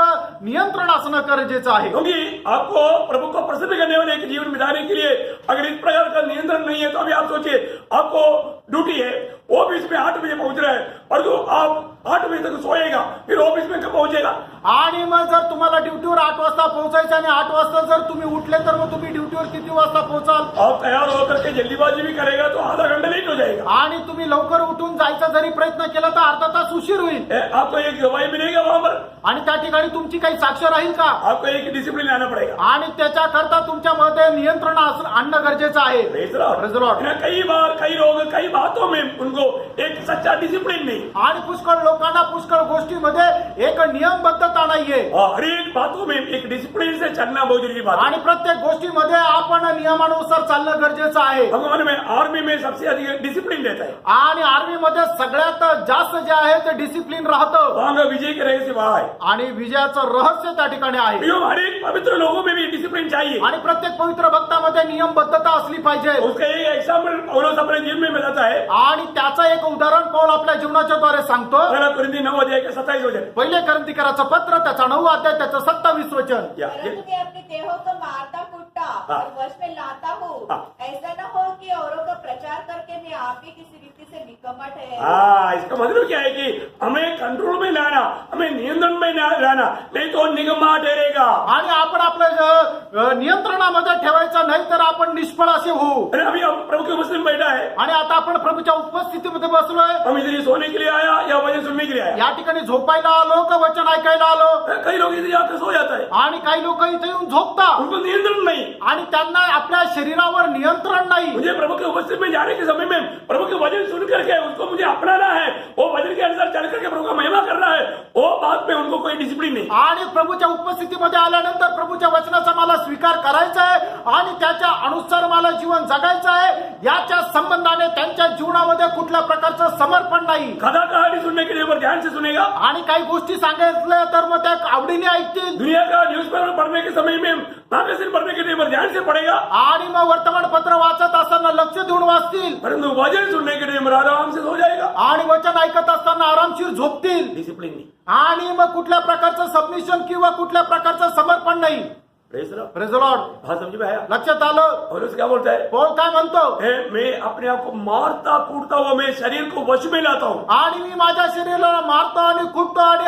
नियंत्रण असणं गरजेचं आहे। क्योंकि आपको प्रभु को प्रसन्न करने वाले एक जीवन बिताने के लिए अगर इस प्रकार का नियंत्रण नहीं है तो अभी आप सोचिए, आपको ड्यूटी है, ऑफिस में 8 बजे पहुंच रहा है और जो आप 8 बजे तक सोएगा, फिर ऑफिस में कब पहुंचेगा? आणि मग जर तुम्हाला ड्युटीवर 8 वाजता पोहोचायचं आणि 8 वाजता जर तुम्ही उठले तर मग तुम्ही ड्युटीवर किती वाजता पोहोचाल? आप तैयार होकर के जल्दीबाजी भी करेगा तो आधा घंटा लेट हो जाएगा। आणि तुम्ही लवकर उठून जायचा जरी प्रयत्न केला तर अर्धा तास उशीर होईल। आपको एक गवाही मिलेगा वहां पर, आणि त्या ठिकाणी तुमची काही साक्ष राहील का? आपको एक डिसिप्लिन लाना पड़ेगा। आणि त्याच्याकरता तुमच्यामध्ये नियंत्रण आणणं गरजेचं आहे। Praise the Lord. Praise the Lord. कई बार कई लोग कई बातों में उनको एक सच्चा डिसिप्लिन नहीं, आणि पुष्कळ लोकांना पुष्कळ गोष्टीमध्ये एक नियमबद्धता नाहीये। हर एक बातों में एक डिसिप्लिन से चलना बहुत जरूरी बात है। आणि प्रत्येक गोष्टीमध्ये आपण नियमानुसार चालणं गरजेचं आहे। भगवान में आर्मी में सबसे अधिक डिसिप्लिन रहता है। आणि आर्मीमध्ये सगळ्यात जास्त जे आहे ते डिसिप्लिन राहतं। वहां का विजय के रहस्य वहां है। आणि विजयाचं रहस्य त्या ठिकाणी आहे। प्रियो, हर एक पवित्र लोगों में भी डिसिप्लिन चाहिए। आणि प्रत्येक पवित्र भक्तामध्ये नियमबद्धता असली पाहिजे। उसका एक एग्जाम्पल पौलुस अपने जीवन में बताता है। आणि त्याचं एक उदाहरण पौल आपल्या जीवनात वचनाच्या द्वारे सांगतो. पहला कुरिन्थी 9 अध्याय के 27 वचन. पहिले करंथीकराचं पत्र त्याचा 9 अध्याय त्याचं 27 वचन. या, परंतु मैं अपने देहों को मारता कूटता हाँ। और वश में लाता हूँ, हाँ। ऐसा न हो कि औरों का प्रचार करके मैं आप ही किसी रीति से निकम्मा ठहरूं। हाँ, इसका मतलब क्या है कि हमें कंट्रोल में लाना, हमें नियंत्रण में लाना, नहीं तो निगमा ठहरेगा. आणि आपण आपलं नियंत्रणामध्ये ठेवायचं नाही तर आपण निष्फळ असे होऊ. अरे अभी हम प्रभु के उपस्थित में बैठा है, आणि आता आपण प्रभूच्या उपस्थितीमध्ये बसलोय. हम इधर ही सोने के लिए आया या वचन सुनने के लिए आया. या ठिकाणी झोपायला आलो का वचन ऐकायला आलो. कई लोग इधर आकर सो जाता है, आणि काही लोक इथे येऊन झोपतात उनको नियंत्रण नहीं. आणि त्यांना आपल्या शरीरावर नियंत्रण नाही. मुझे प्रभु के उपस्थित में जाने के समय में प्रभु के वचन सुन करके उसको मुझे अपनाना है, वो वचन के अनुसार चल करके प्रभु का महिमा करना है, वो बात में उनको कोई डिसिप्लिन नहीं. आणि प्रभूच्या उपस्थितीमध्ये आल्यानंतर प्रभूच्या वचनाचा मला स्वीकार करायचा आहे आणि त्याच्या अनुसार मला जीवन जगायचं आहे. याच्या संबंधाने त्यांच्या जीवनामध्ये कुठल्या प्रकारचं समर्पण नाही. कथा कहानी सुनने के लिए ऊपर ध्यान से सुनेगा, आणि काही गोष्टी सांगितल्या तर मग त्या आवडीने ऐकतील. दुनिया का न्यूज़पेपर पढ़ने के समय में मैगजीन पढ़ने के लिए ऊपर ध्यान से पढ़ेगा, आणि मग वर्तमानपत्र वाचत असताना लक्ष देऊन वाचतील. परंतु वचन सुनने के लिए आराम से सो जाएगा. आणि वचन ऐकत असताना आरामशीर झोपतील. डिसिप्लिन नहीं. आणि मग कुठल्या प्रकारचं सबमिशन किंवा कुठल्या प्रकारचं समर्पण नाही. Praise the Lord. Praise the Lord. बात समझ में आया. लक्षात आलं. और उसका क्या बोलता है, पौल काय म्हणतो. मैं अपने आप को मारता कूटता हुआ मैं शरीर को वश में लाता हूँ. आणि मी माझ्या शरीराला मारतो आणि कुटतो आणि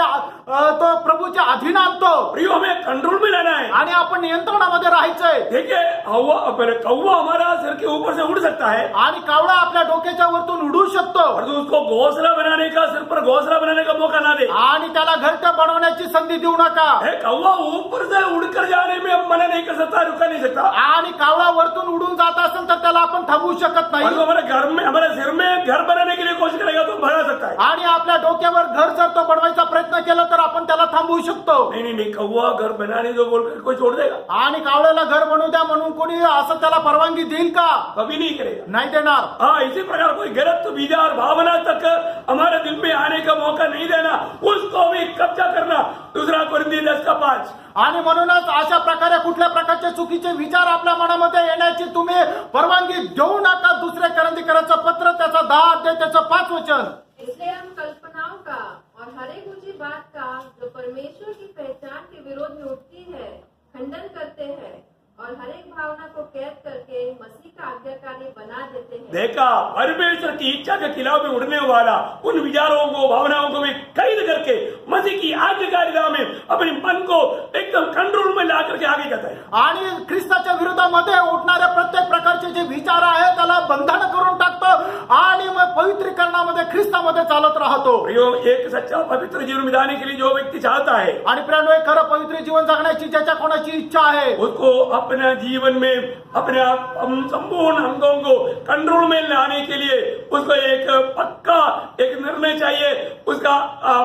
तो प्रभूच्या अधीन आणतो. प्रियो, हमें कंट्रोल में लाना है. आणि आपण नियंत्रणामध्ये राहायचंय. देखिए कौवा हमारा सिर के ऊपर से उड़ सकता है, आणि कावळा आपल्या डोक्याच्या वरतून उडू शकतो. और तो उसको घोंसला बनाने का, सिर पर घोंसला बनाने का मौका ना दे. आणि त्याला घरटं बनवण्याची संधी देऊ नका. कौवा ऊपर से उड़कर जाने में अब मना नहीं कर सकता, रुका नहीं सकता. आणि कावळा वरतून उडून जात असेल तर त्याला आपण थांबवू शकत और नाही. वो हमारे घर में, हमारे सिर में घर बनाने के लिए कोशिश करेगा तो बढ़ा सकता है. आणि आपल्या डोक्यावर घर जर तो बनवायचा प्रयत्न केला तर आपण त्याला थांबवू शकतो. नहीं, कौवा घर बनाने दो बोलकर कोई छोड़ देगा? आणि कावळ्याला घर बनवू द्या म्हणून कोणी असं त्याला परवानगी देईल का? कभी नहीं करेगा. नाही देणार. हाँ, इसी प्रकार कोई गलत विचार भावना तक हमारे दिल में आने का मौका नहीं देना, उसको भी कब्जा करना. दूसरा कुरिन्थी 10:5. आणि म्हणूनच अशा प्रकारे कुठल्या प्रकारचे चुकीचे विचार आपल्या मनामध्ये येण्याची तुम्ही परवानगी देऊ नका. दुसऱ्या करंथीकराचं पत्र त्याचा 10 अध्याय त्याचं 5 वचन. इसलिए हम कल्पनाओं का और हर एक ऊंची बात का जो परमेश्वर की पहचान के विरोध में उठती है खंडन करते हैं और हर एक भावना को कैद करके मसीह का आज्ञाकारी बना देते हैं. देखा, परमेश्वर की इच्छा के खिलाफ में उड़ने वाला उन विचारों को, भावनाओं को भी कैद करके मसीह की आज्ञाकारिता में अपने मन को एकदम कंट्रोल में ला करके आगे जाता है. आणि ख्रिस्ताच्या विरोधामध्ये उठणाऱ्या प्रत्येक प्रकारचे जे विचार आहे त्याला बंधन करून टाकतो आणि मग पवित्रीकरणामध्ये ख्रिस्तामध्ये चालत राहतो. प्रियो, एक सच्चा पवित्र जीवन बिताने के लिए जो व्यक्ति चाहता है, आणि प्रियानो, एक खरं पवित्र जीवन जगण्याची ज्याच्या कोणाची इच्छा आहे उसको अपने जीवन में अपने आप संपूर्ण अंगों को कंट्रोल में लाने के लिए उसको एक पक्का एक निर्णय चाहिए, उसका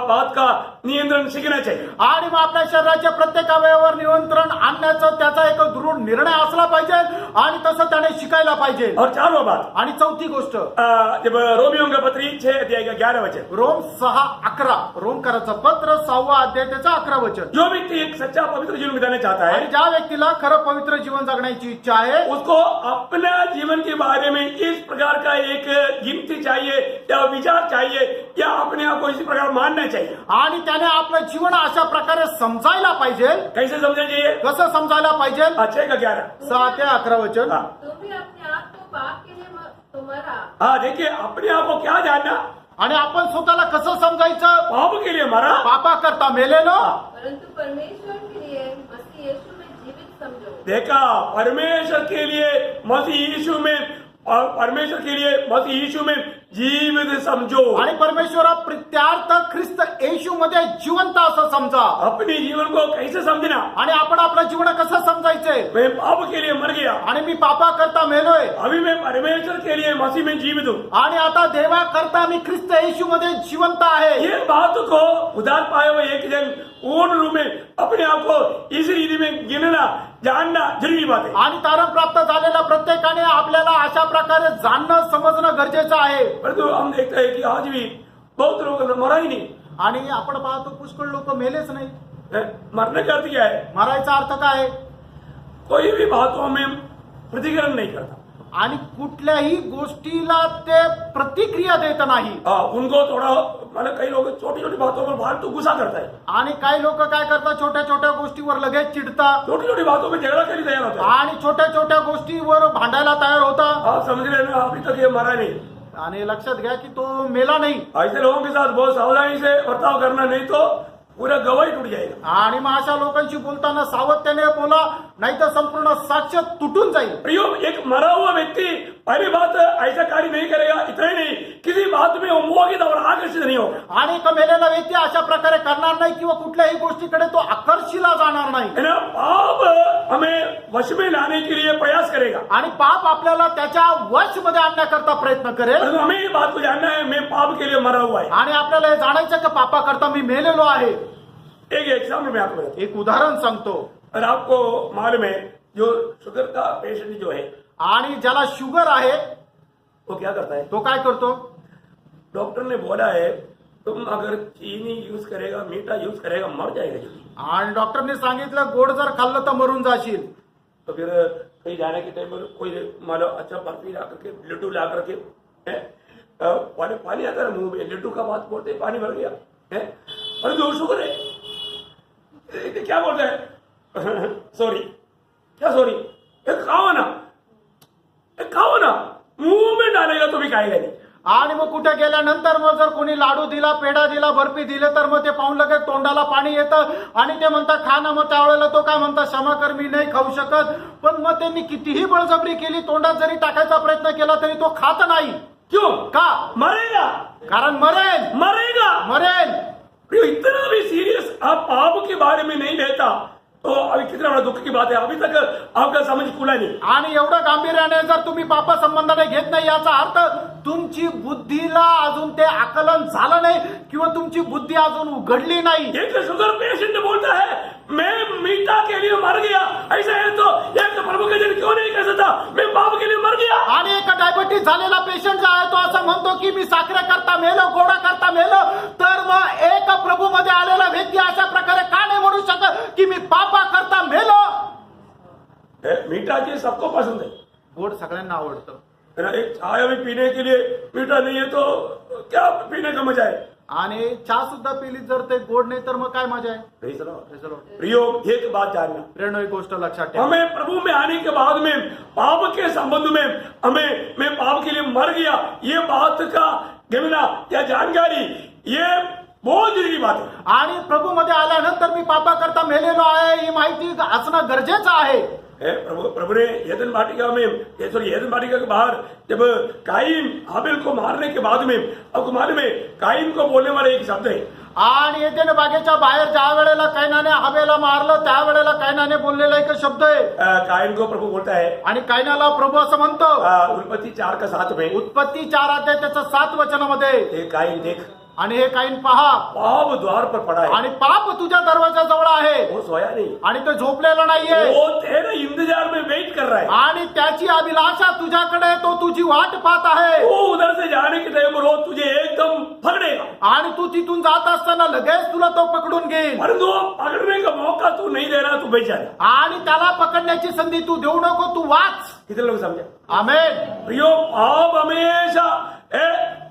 बात का नियंत्रण सीखना चाहिए. आणि मग आपल्या शरीराच्या प्रत्येक अवयवावर नियंत्रण आणण्याचा त्याचा एक दृढ निर्णय असला पाहिजे आणि तसं त्याने शिकायला पाहिजे. और चारवा बात, आणि चौथी गोष्ट, जब रोमियो का पत्री 6 अध्याय का 11 वचन. रोम 6:11. रोमकराचं पत्र 6 अध्याय त्याचं 11 वचन. जो व्यक्ति एक सच्चा पवित्र जीवन बिताना चाहता है, आणि ज्या व्यक्तीला खरं पवित्र जीवन जगण्याची इच्छा आहे उसको अपना जीवन के बारे में इस प्रकार का एक गिनती चाहिए या विचार चाहिए या अपने आप को इसी प्रकार मानना चाहिए. आणि त्याने आपलं जीवन अशा प्रकारे समजायला पाहिजे. कैसे समझना चाहिए? कसं समजायला पाहिजे? 6 का 11. 6 ते 11 वचन. हाँ. तुम भी अपने आप को पाप के लिए तो मरा, हाँ, देखिए, अपने आप को क्या जानना, आणि आपण स्वतःला कसं समजायचं? पाप के लिए मरा, पापा करता मेलेलो, परंतु परमेश्वर के लिए मसीह यीशु में जीवित समझो. देखा, परमेश्वर के लिए मसीह यीशु में, और परमेश्वर के लिए मसीह यीशु में जीवित समझो. आणि परमेश्वर प्रित्यार्थ ख्रिस्त येशू मध्ये जिवंत असं समजा. अपने जीवन को कैसे समझना? आणि आपण आपलं जीवन कसं समजायचंय? मैं पाप के लिए मर गया, आणि मी पापा करता मेलोय अभी मैं परमेश्वर के लिए मसीह में जीवित हूँ. आणि आता देवा करता मी ख्रिस्त येशू मध्ये जिवंत आहे. ये बात को उधार पाए हुए एक जन पूर्ण रूप में अपने आप को इस रीति में गिनना, जानना जरूरी बात है. आणि तारण प्राप्त झालेल्या प्रत्येकाने आपल्याला अशा प्रकारे जाणणं समजणं गरजेचं आहे. परंतु हम देखते हैं कि आज भी बहुत लोगों ने मरा ही नहीं. आणि आपण पाहतो पुष्कळ लोक मेलेच नाही. मरने का अर्थ क्या है? मरायचा अर्थ काय आहे? कोई भी बातों में प्रतिकरण नहीं करता. आणि कुठल्याही गोष्टीला ते प्रतिक्रिया देत नाही. उनको थोड़ा मतलब कई लोग छोटी छोटी बातों पर फालतू गुस्सा करता है, आणि काही लोक काय करतात, छोट्या छोट्या गोष्टीवर लगेच चिडतात छोटी छोटी बातों में झगड़ा करने तैयार होता है. आणि छोट्या छोट्या गोष्टीवर भांडायला तयार होतात. आप समझ रहे हैं ना, अभी तक ये मरा नहीं. आणि लक्षात घ्या की तो मेला नाही. ऐसे लोगों के साथ बहुत सावधानी से बर्ताव करना, नहीं तो पूरा गवाही टूट जाएगा. आणि मग अशा लोकांशी बोलताना सावधतेने बोला, नाही तर संपूर्ण साक्ष तुटून जाईल. प्रियो, एक मरा हुआ व्यक्ति पहली बात ऐसा कार्य नहीं करेगा. इतना ही नहीं, किसी बात में वो मोहित और आकर्षित नहीं होगा. आणि एक मेलेला व्यक्ती अशा प्रकारे करणार नाही किंवा कुठल्याही गोष्टीकडे तो आकर्षिला जाणार नाही. है ना, पाप हमें वश में लाने के लिए प्रयास करेगा. आणि पाप आपल्याला त्याच्या वश मध्ये आणण्याकरता प्रयत्न करेल. परंतु हमें ये बात को जानना है, मैं पाप के लिए मरा हुआ है. आणि आपल्याला हे जाणायचं की पापाकरता मी मेलेलो आहे. एक एग्जाम्पल मैं आपको बताता हूं. एक उदाहरण सांगतो. और आपको मालूम है, जो शुगर का पेशेंट जो है, आणि ज्याला शुगर आहे वो क्या करता है, तो काय करतो, डॉक्टर ने बोला है तुम अगर चीनी यूज करेगा, मीठा यूज करेगा, मर जाएगा जल्दी. आणि डॉक्टरने सांगितलं गोड जर खाल्लं तर मरून जाशील. तो फिर कहीं जाने के टाइम पर कोई मान लो अच्छा बर्फी ला करके, लड्डू ला करके, पानी आता है मुंह में, लड्डू का बात बोलते पानी भर गया है, अरे जो शुगर है क्या बोलते हैं सॉरी, क्या सॉरी, खाओ ना, मुंह में डालेगा तो भी खाएगा नहीं. आणि मग कुठे गेल्यानंतर मग जर कोणी लाडू दिला, पेढा दिला, बर्फी दिले तर मग ते पाहून लगेच तोंडाला पाणी येतं आणि ते म्हणतात खा ना. मग त्यावेळेला तो काय म्हणतात, क्षमा कर मी नाही खाऊ शकत. पण मग त्यांनी कितीही बळजबरी केली, तोंडात जरी टाकायचा प्रयत्न केला तरी तो खात नाही. क्यों? का? मरेगा. कारण मरेल. प्रियो, इतना भी सीरियस आप पाप के बारे में नहीं लेता तो अभी कितना बड़ा दुख की बात है. अभी तक आपका समझ खुला नहीं. आणि एवढं गांभीर्याने जर तुम्ही पापा संबंधाने घेत नाही, याचा अर्थ तुमची बुद्धीला अजून ते आकलन झालं नाही किंवा तुमची बुद्धी अजून उघडली नाही. एक शुगर पेशेंट बोलता है मैं मीठा के लिए मर गया, ऐसा है तो एक प्रभु के दिन क्यों नहीं कह सकता मैं पाप के लिए मर गया. आणि एक डायबिटीज झालेला पेशंट जो आहे तो असं म्हणतो की मी साखरे करता मेलो, गोडा करता मेलो. तर मग एक प्रभू मध्ये आलेला व्यक्ती अशा प्रकारे का नाही म्हणू शकत की मी पापा करता मेलो. मीठा चीज सबको पसंद है. गोड सगळ्यांना आवडतं. है ना, एक चाय भी पीने के लिए मीठा नहीं है तो क्या पीने का मजा है. आणि चहा सुद्धा पिली जर ते गोड नाही तर मग काय मजा आहे. प्रियो, एक बात जानना, प्रेरणा एक गोष्ट लक्षात ठेवा, हमें प्रभु में आने के बाद में पाप के संबंध में हमें मैं पाप के लिए मर गया, ये बात का गमना या जानकारी ये बहुत जरूरी बात है. आणि प्रभू मध्ये आल्यानंतर मी पापा करता मेलेलो आहे ही माहिती असणं गरजेचं आहे. प्रभु ने एदन वाटिका में, एदन वाटिका के बाहर जब कायीन हाबिल को मारने के बाद में, आपको मालूम है कायीन को बोलने वाला एक शब्द है. आणि एदेन बागेच्या बाहेर ज्या वेळेला कैनाने हाबेला मारलं त्यावेळेला कैनाने बोललेला एक शब्द आहे. कायीन को प्रभु बोलता है, आणि कैनाला प्रभू असं म्हणतो. उत्पत्ति 4:7 में, उत्पत्ती 4 अध्याय त्याच्या 7 वचनामध्ये, कायीन देख, आणि हे काईन पहा, पाप द्वार पर पड़ा है, आणि पाप तुझ्या दरवाजाजवळ आहे, वो सोया नहीं, आणि तो झोपलेला नाहीये, वो तेरे इंतजार में वेट कर रहा है, आणि त्याची अभिलाषा तुझ्याकडे, तो तुझी वाट पाहत आहे. वो उधर से जाने के टाइम पर वो तुझे एकदम पकड़ेगा, आणि तू तिथून जात असताना लगेच तुला तो पकडून घेईल. परंतु वो पकड़ने का मौका तू नहीं दे रहा, तू बच जा. आणि त्याला पकडण्याची संधी तू देऊ नको, तू वाच. कितने लोग समझे. आमेन. प्रियो, पाप हमेशा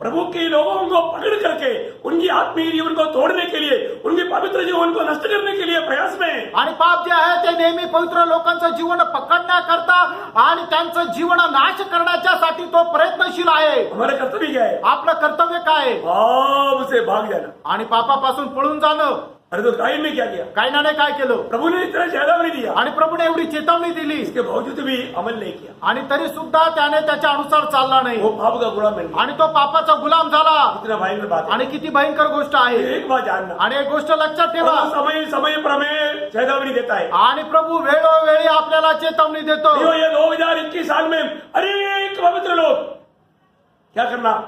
प्रभु के लोगों को पकड़ करके उनकी आत्मीय जीवन को तोड़ने के लिए, उनके पवित्र जीवन को नष्ट करने के लिए प्रयास में, आणि पाप जे आहे ते नेहमी पवित्र लोकांचं जीवन पकडण्याकरता आणि त्यांचं जीवन नाश करण्याच्यासाठी तो प्रयत्नशील आहे. हमारा कर्तव्य क्या है. आपलं कर्तव्य काय आहे. पाप से भाग जाना. आणि पापापासून पळून जाणं. अरे तो कायीन ने क्या किया. कायनाने काय केलं. प्रभु ने इतना चेतावनी दिया, आणि प्रभूने एवढी चेतावणी दिली, इसके बावजूद भी अमल नहीं किया, आणि तरी सुद्धा त्याने त्याच्या अनुसार चालला नाही. वो पाप का गुलाम बन गया. आणि तो पापाचा गुलाम झाला. कितना भयंकर बात है. आणि किती भयंकर गोष्ट आहे. एक बात जानना, आणि एक गोष्ट लक्षात ठेवा, प्रभु समय समय पर हमें चेतावनी देता है. आणि प्रभू वेळोवेळी आपल्याला चेतावणी देतो. ये 2021 साल में अनेक पवित्र लोग क्या करना,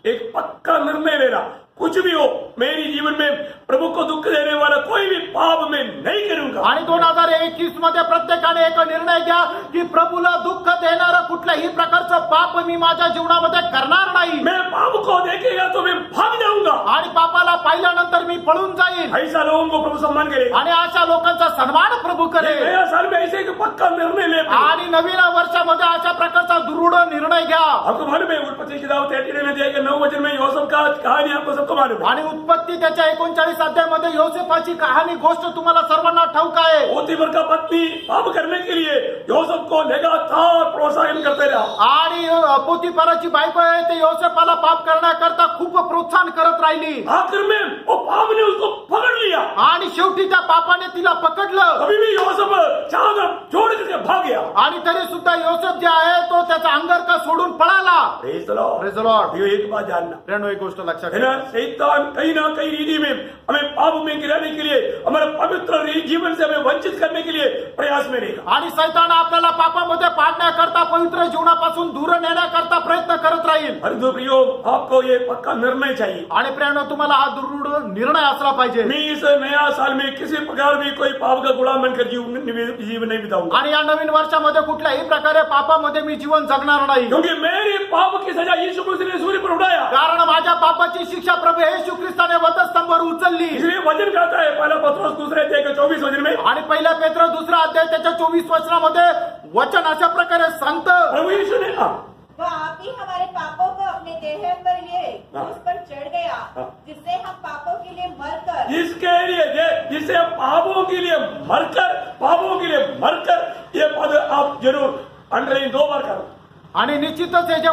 एक पक्का निर्णय लेना, कुछ भी हो, मेरी जीवन में प्रभु को दुख देने वाला कोई भी पाप मैं नहीं करूंगा। आणि 2021 मध्ये प्रत्येकाने एक निर्णय घ्या की प्रभूला दुःख देणारं कुठल्याही प्रकारचं पाप मी माझ्या जीवनामध्ये करणार नाही. मैं पाप को देखेगा तो मैं भाग जाऊंगा। आणि पापाला पाहिल्यानंतर मी पळून जाईल. ऐसा लोगों को प्रभु सम्मान करेगा। आणि अशा लोकांचा सन्मान प्रभु करेल. नया साल में ऐसे एक पक्का निर्णय ले। आणि नवीन वर्षामध्ये अशा प्रकारचा दृढ निर्णय घ्या. आपको मालूम है उत्पत्ति किताब 33 में दिया गया 9 वचन में यूसुफ का कहानी आपको सबको मालूम है। आणि उत्पत्ती त्याच्या 39 अध्यायामध्ये योसेफाची कहाणी गोष्ट तुम्हाला सर्वांना ठाऊक आहे. पोतीफर का पत्नी पाप करने के लिए यूसुफ को लगातार प्रोत्साहन करते रहा। आणि पोतीफराची बायको आहे ते योसेफाला पाप करण्याकरता खूप प्रोत्साहन करत राहिली. आखिर में वो पाप ने उसको पकड़ लिया। आणि शेवटी त्या पापाने तिला पकडलं. अभी भी यूसुफ चादर छोड़ करके भाग गया। आणि तरी सुद्धा योसेफ जे आहे तो त्याचा अंगरखा सोडून पळाला. Praise the Lord। Praise the Lord। ये एक बात जानना प्रेरणो एक गोष्ट लक्षात है घ्या. ना, शैतान कहीं ना कहीं रीति में हमें पाप में गिराने के लिए, हमारे पवित्र जीवन से हमें वंचित करने के लिए प्रयास में रहेगा। आणि सैतान आपल्याला पापामध्ये पाडण्याकरता पवित्र जीवनापासून दूर नेण्याकरता प्रयत्न करत राहील. परंतु प्रियो, आपको ये पक्का निर्णय चाहिए। आणि प्रेरणो तुम्हाला हा दृढ निर्णय असला पाहिजे. मैं इस नया साल में किसी प्रकार भी कोई पाप का गुलाम बनकर जीवन नहीं बिताऊंगा। आणि या नवीन वर्षामध्ये कुठल्याही प्रकारे पापामध्ये मी जीवन जगणार नाही. क्योंकि मेरे पाप की सजा यीशु मसीह ने सूर्य पर उठाया। कारण माझ्या पापाची शिक्षा प्रभू येशू ख्रिस्ताने वधस्तंभावर उचलली. इसलिए वचन कहता है पहला पत्रोस 2 अध्याय के 24 वचन में, आणि पहिला पेत्र 2 अध्याय त्याच्या 24 वचनामध्ये वचन अशा प्रकारे सांगतं. प्रभु यीशु ने वह आप ही हमारे पापों को अपने देह पर लिए उस पर चढ़ गया, जिससे हम पापों के लिए मरकर इसके लिए जिसे पापों के लिए मरकर ये पद आप जरूर अंडरलाइन 2 बार करो। आणि निश्चितच हे जे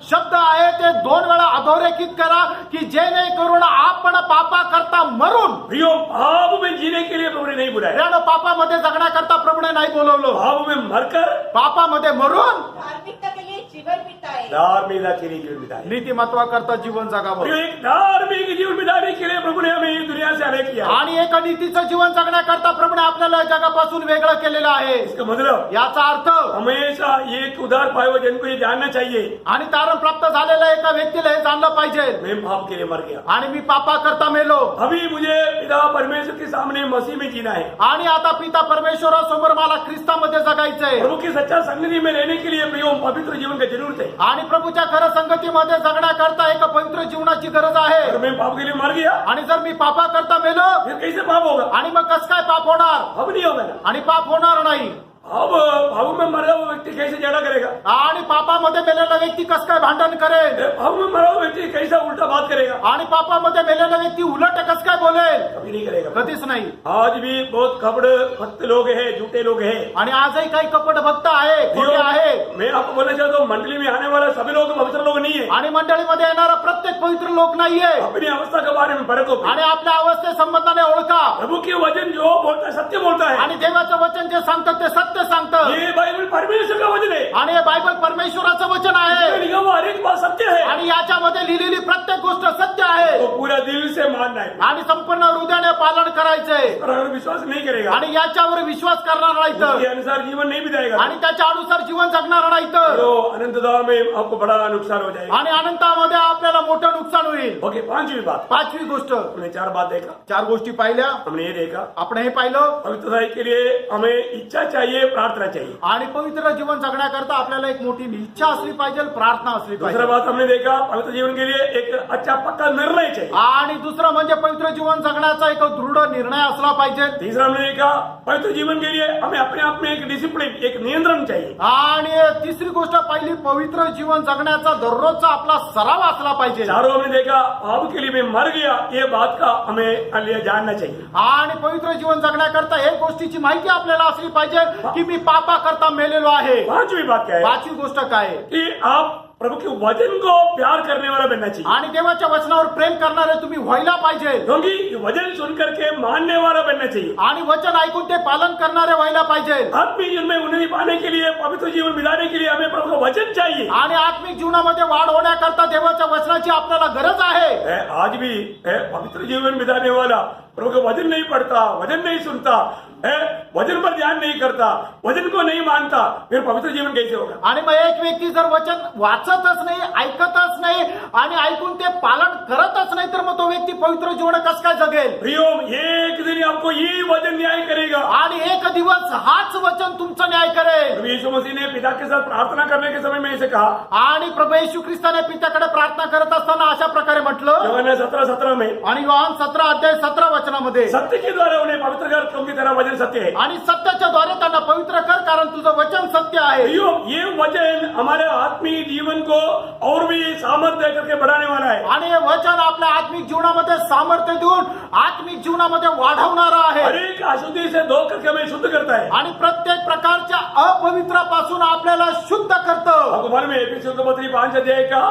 शब्द आहे ते 2 वेळा अधोरेखित करा की जेणेकरून आपण पापा करता मरून. प्रियो, पाप में जीने के लिए प्रभु ने नहीं बुलाया। प्रियानो, पापामध्ये जगण्याकरता प्रभूने नाही बोलवलं. पाप में मरकर पापामध्ये मरून धार्मिकता के लिए जीवन बिताए। धार्मिकता के लिए जीवन बिताए। नीतिमत्वाकरता जीवन जगावं. प्रियो, एक धार्मिक जीवन बिताने के लिए प्रभु ने हमें इस दुनिया से अलग किया। आणि एक नीतीचं जीवन जगण्याकरता प्रभूने आपल्याला जगापासून वेगळं केलेलं आहे. इसका मतलब याचा अर्थ हमेशा एक उदार पाए हुए जन को ये जानना चाहिए, आणि तारण प्राप्त झालेल्या एका व्यक्तीला हे जाणलं पाहिजे, मैं पाप के लिए मर गया, आणि मी पापा करता मेलो. अभी मुझे पिता परमेश्वर के सामने मसीह में जीना है। आणि आता पिता परमेश्वरासमोर मला ख्रिस्तामध्ये जगायचंय. प्रभु की सच्चा संगति में रहने के लिए प्रियो पवित्र जीवन की जरूरत है। आणि प्रभूच्या खरं संगतीमध्ये जगण्याकरता एक पवित्र जीवनाची गरज अगर आहे. मैं पाप के लिए मर गया आणि जर मी पापा करता मेलो फिर कैसे पाप होगा? आणि मग कसं काय पाप होणार? अब नहीं होगा ना। आणि पाप होणार नाही. अब भाव में मरा हुआ व्यक्ति कैसे झगड़ा करेगा? आणि पापामध्ये मेलेला व्यक्ती कसं काय भांडण करेल? भाव में मरा हुआ व्यक्ति कैसा उल्टा बात करेगा? आणि पापामध्ये मेलेला व्यक्ती उलट कसं काय बोलेल? कभी नहीं करेगा। कधीच नाही. आज भी बहुत कपड़ भक्त लोग हैं, झूठे लोग हैं। आणि आजही काही कपट भक्त आहे, खोटे आहे. मैं आपको बोलना चाहता हूँ, मंडली में आने वाला सभी लोग पवित्र लोग नहीं है। आणि मंडळीमध्ये येणारा प्रत्येक पवित्र लोक नाहीये. अपनी अवस्था के बारे में परखो आणि आपल्या अवस्थे संबंधाने ओळखा. प्रभु के वचन जो बोलता है सत्य बोलता है। आणि देवाचं वचन जे सांगतं ते सत्य सांगतं. ये बाइबल परमेश्वर का वचन है। आणि हे बायबल परमेश्वराचं वचन इसमें आहे. लिखा हुआ हर एक बात सत्य है। आणि याच्यामध्ये लिहिलेली प्रत्येक गोष्ट सत्य आहे. तो पूरा दिल से मानना है आणि संपूर्ण हृदयाने पालन करायचंय. और अगर विश्वास नहीं करेगा आणि याच्यावर विश्वास करणार नाही उसके तर, अनुसार जीवन नहीं बिताएगा आणि त्याच्या अनुसार जीवन जगणार नाही तर, तो अनंतता में आपको बड़ा नुकसान हो जाएगा। आणि अनंतामध्ये आपल्याला मोठं नुकसान होईल. ओके, 5वीं बात, 5वी गोष्ट, हमने 4 बात देखा। 4 गोष्टी पाहिल्या, हमने ये देखा आपण हे पाहिलं. पवित्रता के लिए हमें इच्छा चाहिए, प्रार्थना चाहिए। आणि पवित्र जीवन जगण्याकरता आपल्याला एक मोठी इच्छा असली पाहिजे, प्रार्थना असली दूसरा पाहिजे. बात हमने देखा, पवित्र जीवन के लिए एक अच्छा पक्का निर्णय चाहिए। आणि दुसरं म्हणजे पवित्र जीवन जगण्याचा एक दृढ निर्णय असला पाहिजे. तीसरा हमने देखा, पवित्र जीवन के लिए हमें अपने आप में एक डिसिप्लिन, एक नियंत्रण चाहिए। आणि तिसरी गोष्ट पाहिली, पवित्र जीवन जगण्याचा दररोजचा आपला सराव असला पाहिजे. चारों हमने देखा, पाप के लिए मैं मर गया, ये बात का हमें जानना चाहिए। आणि पवित्र जीवन जगण्याकरता एक गोष्टीची माहिती आपल्याला असली पाहिजे की मी पापा करता मेलेलो आहे. 5वीं बात क्या है? 5वी गोष्ट काय आहे? कि आप प्रभु के वचन को प्यार करने वाला बनना चाहिए। आणि देवाच्या वचनावर प्रेम करणारे तुम्ही व्हायला पाहिजे. क्योंकि वचन सुन करके मानने वाला बनना चाहिए। आणि वचन ऐकून ते पालन करणारे व्हायला पाहिजे. आत्मिक जीवन में उन्नति पाने के लिए, पवित्र जीवन बिताने के लिए हमें प्रभु का वचन चाहिए। आणि आत्मिक जीवनामध्ये वाढ होण्याकरता देवाच्या वचनाची आपल्याला गरज आहे. आज भी पवित्र जीवन बिताने वाला प्रभु का वचन नहीं पढ़ता, वचन नहीं सुनता है, वचन पर ध्यान नहीं करता, वचन को नहीं मानता, फिर पवित्र जीवन कैसे होगा? आणि मग एक व्यक्ती जर वचन वाचतच नाही, ऐकतच नाही आणि ऐकून ते पालन करतच नाही, तर मग तो व्यक्ती पवित्र जीवन कसं काय जगेल? प्रियो, एक दिन आपको ये वचन न्याय करेगा। आणि एक दिवस हाच वचन तुमचं न्याय करेल। प्रभु यीशु मसीह ने पिता के साथ प्रार्थना करने के समय में ऐसे कहा, आणि प्रभू येशू ख्रिस्ताने पित्याकडे प्रार्थना करत असताना अशा प्रकारे म्हटलं यूहन्ना 17:17 में, आणि योहान 17 वचनामध्ये, सत्य के द्वारा उन्हें पवित्र कर क्योंकि तेरा वचन सत्य है। आणि सत्याच्या द्वारे त्यांना पवित्र कर कारण तुझं वचन सत्य आहे। प्रियो, ये वचन हमारे आत्मिक जीवन को और भी सामर्थ्य दे करके बढ़ाने वाला है। आणि हे वचन आपल्या आत्मिक जीवनामध्ये सामर्थ्य देऊन आत्मिक जीवनामध्ये वाढवणारं आहे हर एक अशुद्धि से धो करके हमें शुद्ध करता है। आणि प्रत्येक प्रकारच्या अपवित्रापासून आपल्याला शुद्ध करतं। आपको मालूम है एफिसियों के पत्री 5 अध्याय का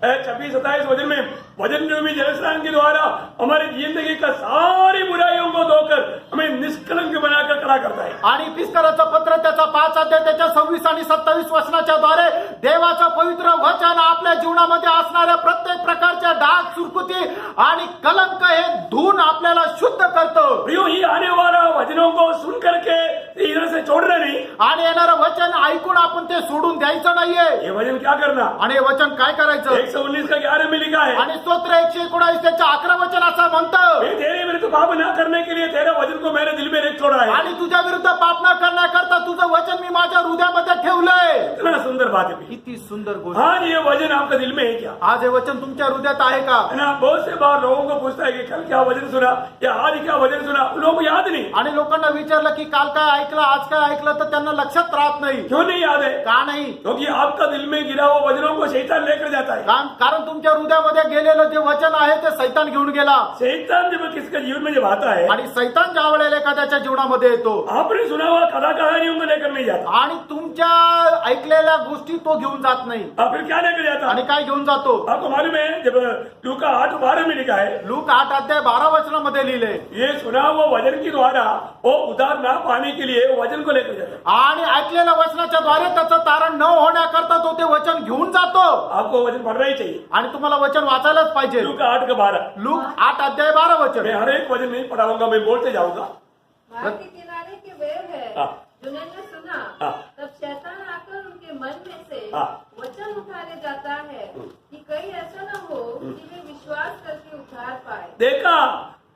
26-27 वचन में, वचन जो भी जलस्नान के द्वारा हमारी जिंदगी का सारी बुराइयों को धोकर हमें निष्कलंक बनाकर खड़ा करता है। आणि पिस्कराचं पत्र त्याचा 5 अध्याय त्याच्या 26 आणि 27 वचनाच्या द्वारे देवाचं पवित्र वचन आपल्या जीवनामध्ये असणाऱ्या प्रत्येक प्रकारच्या डाग, सुरकुती आणि कलंक हे धुवून आपल्याला शुद्ध करतं। प्रियो, ये आने वाला वचनों को सुन करके इधर से छोड़ना नहीं, आणि येणारं वचन ऐकून आपण ते सोडून द्यायचं नाहीये। ये वचन क्या करना? आणि हे वचन काय करायचं? 119 का 11 में लिखा है, आणि स्तोत्र 119 त्याच्या 11 वचन असं म्हणतं, मैं तेरे विरुद्ध पाप न करने के लिए तेरा वचन को मेरे दिल में रख छोड़ा है। आणि तुझ्या विरुद्ध पाप न करण्याकरता तुझं वचन मी माझ्या हृदयामध्ये ठेवलंय। इतना सुंदर बात है। किती सुंदर गोष्ट। हाँ, ये वचन आपका दिल में है क्या? आज हे वचन तुमच्या हृदयात आहे का? है ना, बहुत से बार लोगों को पूछता है कि कल क्या वचन सुना या आज क्या वचन सुना, उन लोगों को याद नहीं। आणि लोकांना विचारलं की काल काय ऐकलं, आज काय ऐकलं, तर त्यांना लक्षात राहत नाही। क्यों नहीं याद है? का नाही? क्योंकि आपका दिल में गिरा हुआ वचनों को शैतान लेकर जाता है। कारण तुमच्या हृदयामध्ये गेलेलं जे वचन आहे ते सैतान घेऊन गेला। शैतान जब किसका जीवन में जब आता है, आणि सैतान ज्या वेळेला एखाद्याच्या जीवनामध्ये येतो आपने सुना हुआ कथा कहानियों को लेकर नहीं जाता, आणि तुमच्या ऐकलेल्या गोष्टी तो घेऊन जात नाही। आप फिर क्या लेकर जाता? आणि काय घेऊन जातो? आपको मालूम है जब लूका 8:12 में लिखा है, लूक 8 अध्याय 12 वचनामध्ये लिहिले, ये सुना हुआ वचन के द्वारा वो उधार ना पाने के लिए वो वचन को लेकर जाता है। आणि ऐकलेल्या वचनाच्या द्वारे त्याचं तारण न होण्याकरता तो ते वचन घेऊन जातो। आपको वचन पढ़ना ही चाहिए। आणि तुम्हाला वचन वाचायलाच पाहिजे। लूका 8:12। लूक 8 अध्याय 12 वचन। मैं हर एक वचन नहीं पढ़ाऊंगा, मैं बोलते जाऊंगा। मार्ग के किनारे के वेव है, हाँ। जिन्होंने सुना, हाँ। तब शैतान आकर उनके मन में से हाँ। वचन उठा ले जाता है कि कहीं ऐसा न हो कि वे विश्वास करके उद्धार पाए। देखा,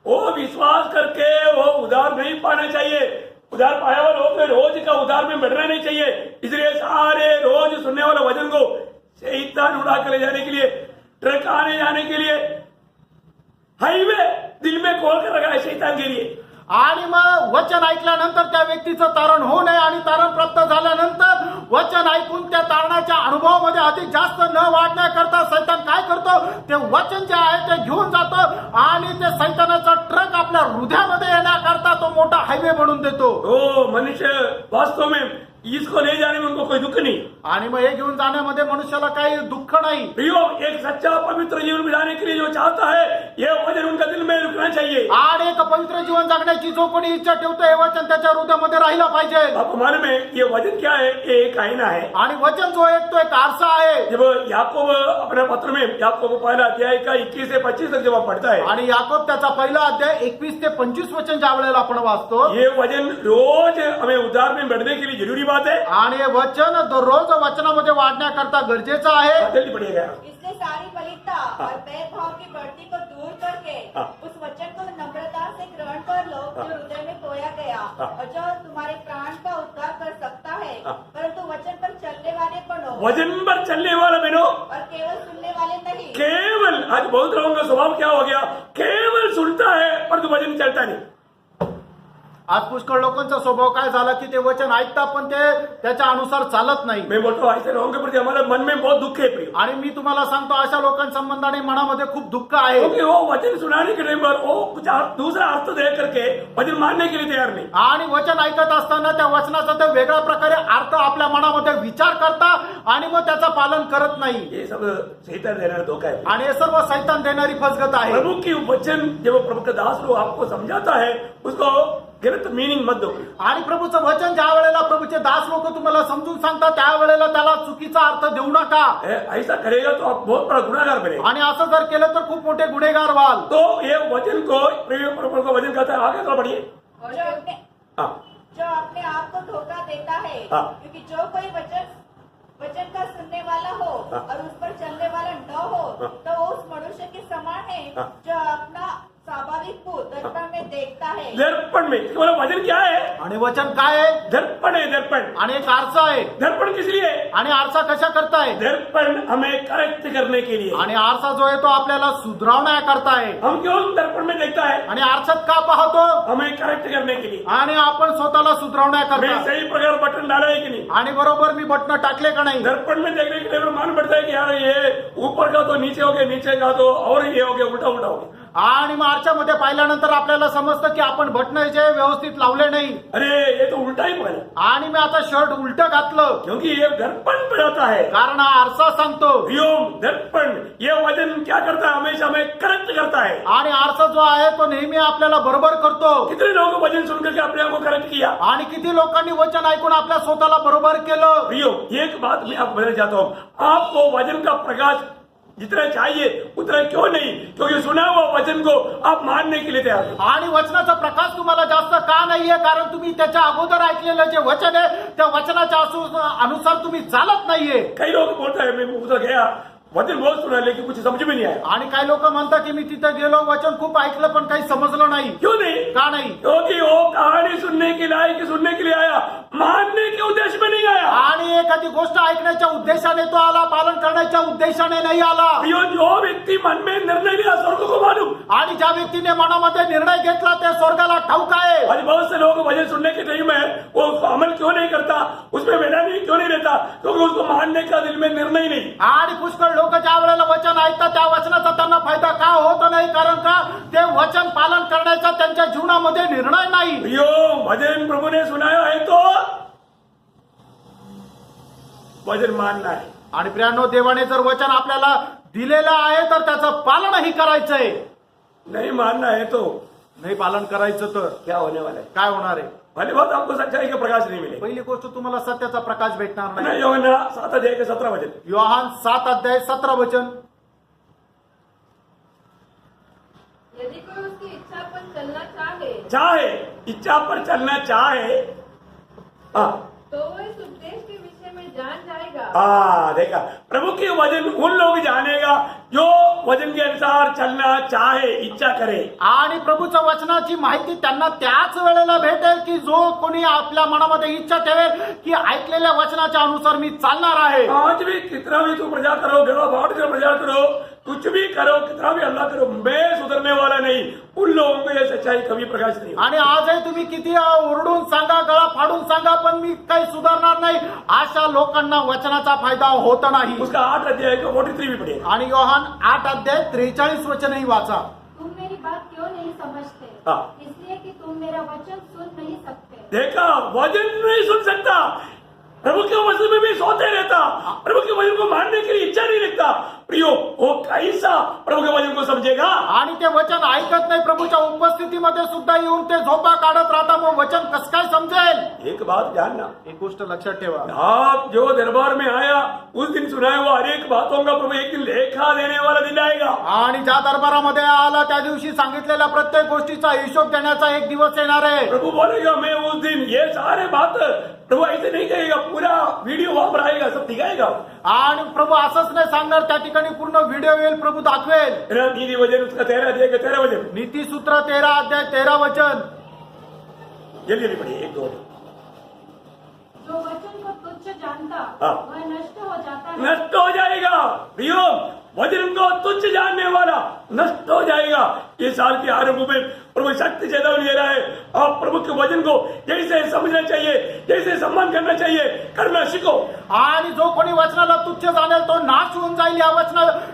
वो विश्वास करके वो उधार नहीं पाना चाहिए। उधार पाया हुआ लोग में रोज का उधार में बढ़ना नहीं चाहिए। इसलिए सारे रोज सुनने वाले वचन को शैतान उड़ा कर ले जाने के लिए, ट्रक आने जाने के लिए हाईवे दिल में खोल कर रखा है शैतान के लिए। आणि मग वचन ऐकल्यानंतर त्या व्यक्तीचं तारण होऊ नये आणि तारण प्राप्त झाल्यानंतर वचन ऐकून त्या तारणाच्या अनुभवामध्ये अधिक जास्त न वाढण्याकरता सैतान काय करतो? ते वचन जे आहे ते घेऊन जातो आणि ते सैतानाचा ट्रक आपल्या हृदयामध्ये येण्याकरता तो मोठा हायवे बनवून देतो। तो मनुष्य वास्तव में इसको ले जाने में उनको कोई दुख नहीं। आणि मग हे घेऊन जाण्यामध्ये मनुष्याला काही दुःख नाही। प्रियो, एक सच्चा पवित्र जीवन बिताने के लिए जो चाहता है, ये वचन उनका दिल में रुकना चाहिए। आणि एक पवित्र जीवन जगण्याची जो कोणी इच्छा ठेवतो हे वचन त्याच्या हृदयामध्ये राहिला पाहिजे। आपको मालूम है ये वचन क्या है? ये एक आईना है। आणि वचन जो एक तो एक आरसा आहे। जब याकूब अपने पत्र में याकूब पहला अध्याय का 21 से 25 तक जब आप पढ़ता है, आणि याकूब त्याचा पहिला अध्याय 21 ते 25 वचन ज्या वेळेला आपण वाचतो, ये वचन रोज हमें उद्धार में बढ़ने के लिए जरूरी बात है। आणि हे वचन दररोज वचनामध्ये वाढण्याकरता गरजेचं आहे। जल्दी पढ़िएगा। इसलिए सारी मलिनता और भेदभाव की बढ़ती को दूर करके हाँ। उस वचन को नम्रता से ग्रहण कर लो जो हृदय में बोया गया हाँ। और जो तुम्हारे प्राण का उद्धार कर सकता है। हाँ। परंतु वचन पर चलने वाले बनो वचन पर चलने वाला बनो, और केवल सुनने वाले नहीं। केवल आज बहुत लोगों का स्वभाव क्या हो गया? केवल सुनता है पर तो वचन चलता नहीं। आज पुष्कळ लोकांचा स्वभाव काय झाला की ते वचन ऐकतात पण ते त्याच्या अनुसार चालत नाही। मैं बोलता हूँ ऐसे लोगों के प्रति हमारे मन में बहुत दुख है प्रिय, आणि मी तुम्हाला सांगतो अशा लोकांसंबंधाने मनामध्ये खूप दुःख आहे। क्योंकि वो वचन सुनाने के टाइम पर वो कुछ दूसरा अर्थ दे करके वचन मानने के लिए तैयार नहीं। आणि वचन ऐकत असताना त्या वचनाचा ते वेगळ्या प्रकारे अर्थ आपल्या मनामध्ये विचार करता आणि मग त्याचं पालन करत नाही। ये सब शैतान देना धोखा है। आणि हे सर्व सैतान देणारी फसगत आहे। प्रभु की वचन जब प्रभु का दास लोग आपको समझाता है, उसको गलत मीनिंग मत दो। आणि प्रभूचं वचन ज्या वेळेला प्रभूचे दास लोक तुम्हाला समजून सांगतात त्यावेळेला त्याला चुकीचा अर्थ देऊ नका। ऐसा करेगा तो आप बहुत बड़ा गुनाहगार बनेगा। आणि असं जर केलं तर खूप मोठे गुन्हेगार व्हाल। तो ये वचन को प्रभु को वचन कहता है, आगे थोड़ा बढ़िए। और जो अपने आप को धोखा देता है, हाँ। क्योंकि जो कोई वचन का सुनने वाला हो हाँ। और उस पर चलने वाला न हो, हाँ। तो वो उस मनुष्य के समान है हाँ। जो अपना स्वाभाविक को दर्पण में देखता है। दर्पण में बोला वचन क्या है? आणि वचन काय आहे? दर्पण है, दर्पण। आणि एक आरसा आहे। दर्पण किस लिए? आणि आरसा कशा करताय? दर्पण हमें करेक्ट करने के लिए। आणि आरसा जो आहे तो आपल्याला सुधारण्या करताय। हम क्यों दर्पण में देखता है? आणि आरसात का पाहतो? हमें करेक्ट करने के लिए। आणि आपण स्वतःला सुधारण्या मैं करता। सही प्रकार बटन डाला है कि नहीं? आणि बरोबर मी बटन टाकले का नाही? दर्पण में देखने के लिए मान पड़ता है कि यार ये ऊपर का तो नीचे हो गया, नीचे का तो और ये हो गया, उल्टा उल्टा हो गया। आणि मग आरशामध्ये पाहिल्यानंतर आपल्याला समजतं की आपण बटन जे व्यवस्थित लावले नाही। अरे ये तो उल्टा ही पड़ा, आणि मी आता शर्ट उलट घातलं क्योंकि ये दर्पण पड़ाता है। कारण हा आरसा सांगतो। व्योम दर्पण ये वजन क्या करता है? हमेशा हमें करेक्ट करता है। आणि आरसा जो आहे तो नेहमी आपल्याला बरोबर करतो। कितने लोग वजन सुनकर के अपने आप को करेक्ट किया? आणि किती लोकांनी वचन ऐकून आपल्या स्वतःला बरोबर केलं। व्योम एक बात मैं आपको बताना चाहता हूँ, आपको वजन का प्रकाश जितना चाहिए उतना क्यों नहीं? क्योंकि सुना हुआ वचन को आप मानने के लिए तैयार हो। आणि वचनाचा प्रकाश तुम्हाला जास्त का नाहीये? कारण तुम्ही त्याच्या अगोदर ऐकलेलं जे वचन आहे त्या वचनाच्या अनुसार तुम्ही चालत नाहीये। कई लोग बोलता है मैं उधर गया, वचन बहुत सुना लेकिन कुछ समझ में नहीं आया। आणि काही लोक म्हणतात की मी तिथे गेलो, वचन खूप ऐकलं पण काही समजलं नाही। क्यों नहीं? का नाही? क्योंकि वो कहानी सुनने के लायक सुनने के लिए आया, मानने के उद्देश्य में नहीं आया। आणि एखादी गोष्ट ऐकण्याच्या उद्देशाने तो आला, पालन करण्याच्या उद्देशाने नाही आला। जो व्यक्ति मन में निर्णय लिया स्वर्ग को मालूम। आणि ज्या व्यक्तीने मनामध्ये निर्णय घेतला ते स्वर्गाला ठाऊक आहे। आज बहुत से लोग वचन सुनने के टाइम में वो उसको अमल क्यों नहीं करता, उसमें मैदानी क्यों नहीं रहता? क्योंकि उसको मानने का दिल में निर्णय नहीं। आणि पुष्कळ लोक ज्या वेळेला वचन ऐकतात त्या वचनाचा त्यांना फायदा का होत नाही? कारण का ते वचन पालन करण्याचा त्यांच्या जीवनामध्ये निर्णय नाही। यो भजन प्रभु ने सुनाया है तो वचन मानना है। आणि प्रियानो, देवाने जर वचन आपल्याला दिलेलं आहे तर त्याचं पालनही करायचंय। नहीं मानना है तो नाही पालन करायचं तर क्या होने वाला है? काय होणार आहे? भले बहुत आपको सच्चाई का प्रकाश नहीं मिलेगा। पहिली गोष्ट तुम्हाला सत्याचा प्रकाश भेटणार नाही। यूहन्ना 7:17 वचन। योहान 7:17 यदि कोई उसकी इच्छा पर चलना चाहे चाहे इच्छा पर चलना चाहे, हाँ तो वो इस उपदेश के विषय में जान जाएगा। हाँ देखा, प्रभु के वचन उन लोग जानेगा जो वचन के अनुसार चलना चाहे, इच्छा करे। आणि प्रभूच्या वचनाची माहिती त्यांना त्याच वेळेला भेटेल की जो कोणी आपल्या मनामध्ये इच्छा ठेवेल की ऐकलेल्या वचनाच्या अनुसार मी चालणार आहे। आज भी कितना भी तू प्रचार करो, गला फाड़ कर प्रचार करो, कुछ भी करो, कितना भी अल्लाह करो, मैं सुधरने वाला नहीं। उन लोगों को यह सच्चाई कभी प्रकाश नहीं होगा। आणि आजही तुम्ही किती ओरडून सांगा, गळा फाडून सांगा, पण मी काही सुधारणार नाही, अशा लोकांना वचनाचा फायदा होत नाही। उसका 8 अध्याय का 43 भी पढ़ेगा। आणि योहान 8:43 वचनही वाचा। तुम मेरी बात क्यों नहीं समझते? हाँ। इसलिए कि तुम मेरा वचन सुन नहीं सकते। देखा, वचन नहीं सुन सकता, प्रभु के वचन में भी सोते रहता, प्रभु के वचन को मानने के लिए इच्छा नहीं रखता। प्रियो, वो कैसा प्रभु के वचन को समझेगा? आणि ते वचन ऐकत नाही, प्रभूच्या उपस्थितीमध्ये सुद्धा येऊन ते झोपा काढत राहता, मग वचन कसं काय समजेल? एक बात जानना, एक गोष्ट लक्षात ठेवा, आप जो दरबार में आया उस दिन सुनाया हुआ हर एक बातों का प्रभु एक दिन लेखा देने वाला दिन आएगा। आणि ज्या दरबारामध्ये आला त्या दिवशी सांगितलेल्या प्रत्येक गोष्टीचा हिशोब देण्याचा एक दिवस येणार आहे। प्रभु बोलेगा मैं उस दिन ये सारे बात, प्रभु ऐसे नहीं कहेगा, पूरा वीडियो वहां पर आएगा, सब दिखाएगा। आणि प्रभु असंच नाही सांगणार, त्या ठिकाणी पूर्ण व्हिडिओ येईल, प्रभु दाखवेल। नीति वचन उसका 13 अध्याय का 13 वचन, नीतिसूत्र 13:13 वचन। जल्दी जल्दी पढ़िए, 1-2। जो वचन को तुच्छ जानता हाँ। वह नष्ट हो जाता है। नष्ट हो जाएगा। प्रियो, वचन को तुच्छ जानने वाला नष्ट हो जाएगा। ये साल के आरंभ में प्रभु शक्ति चेतावनी दे रहा है, आप प्रभु के वचन को जैसे समझना चाहिए, जैसे सम्मान करना चाहिए, करना सीखो। आणि जो कोणी वचनाला तुच्छ जाणेल तो नाश होऊन जाईल।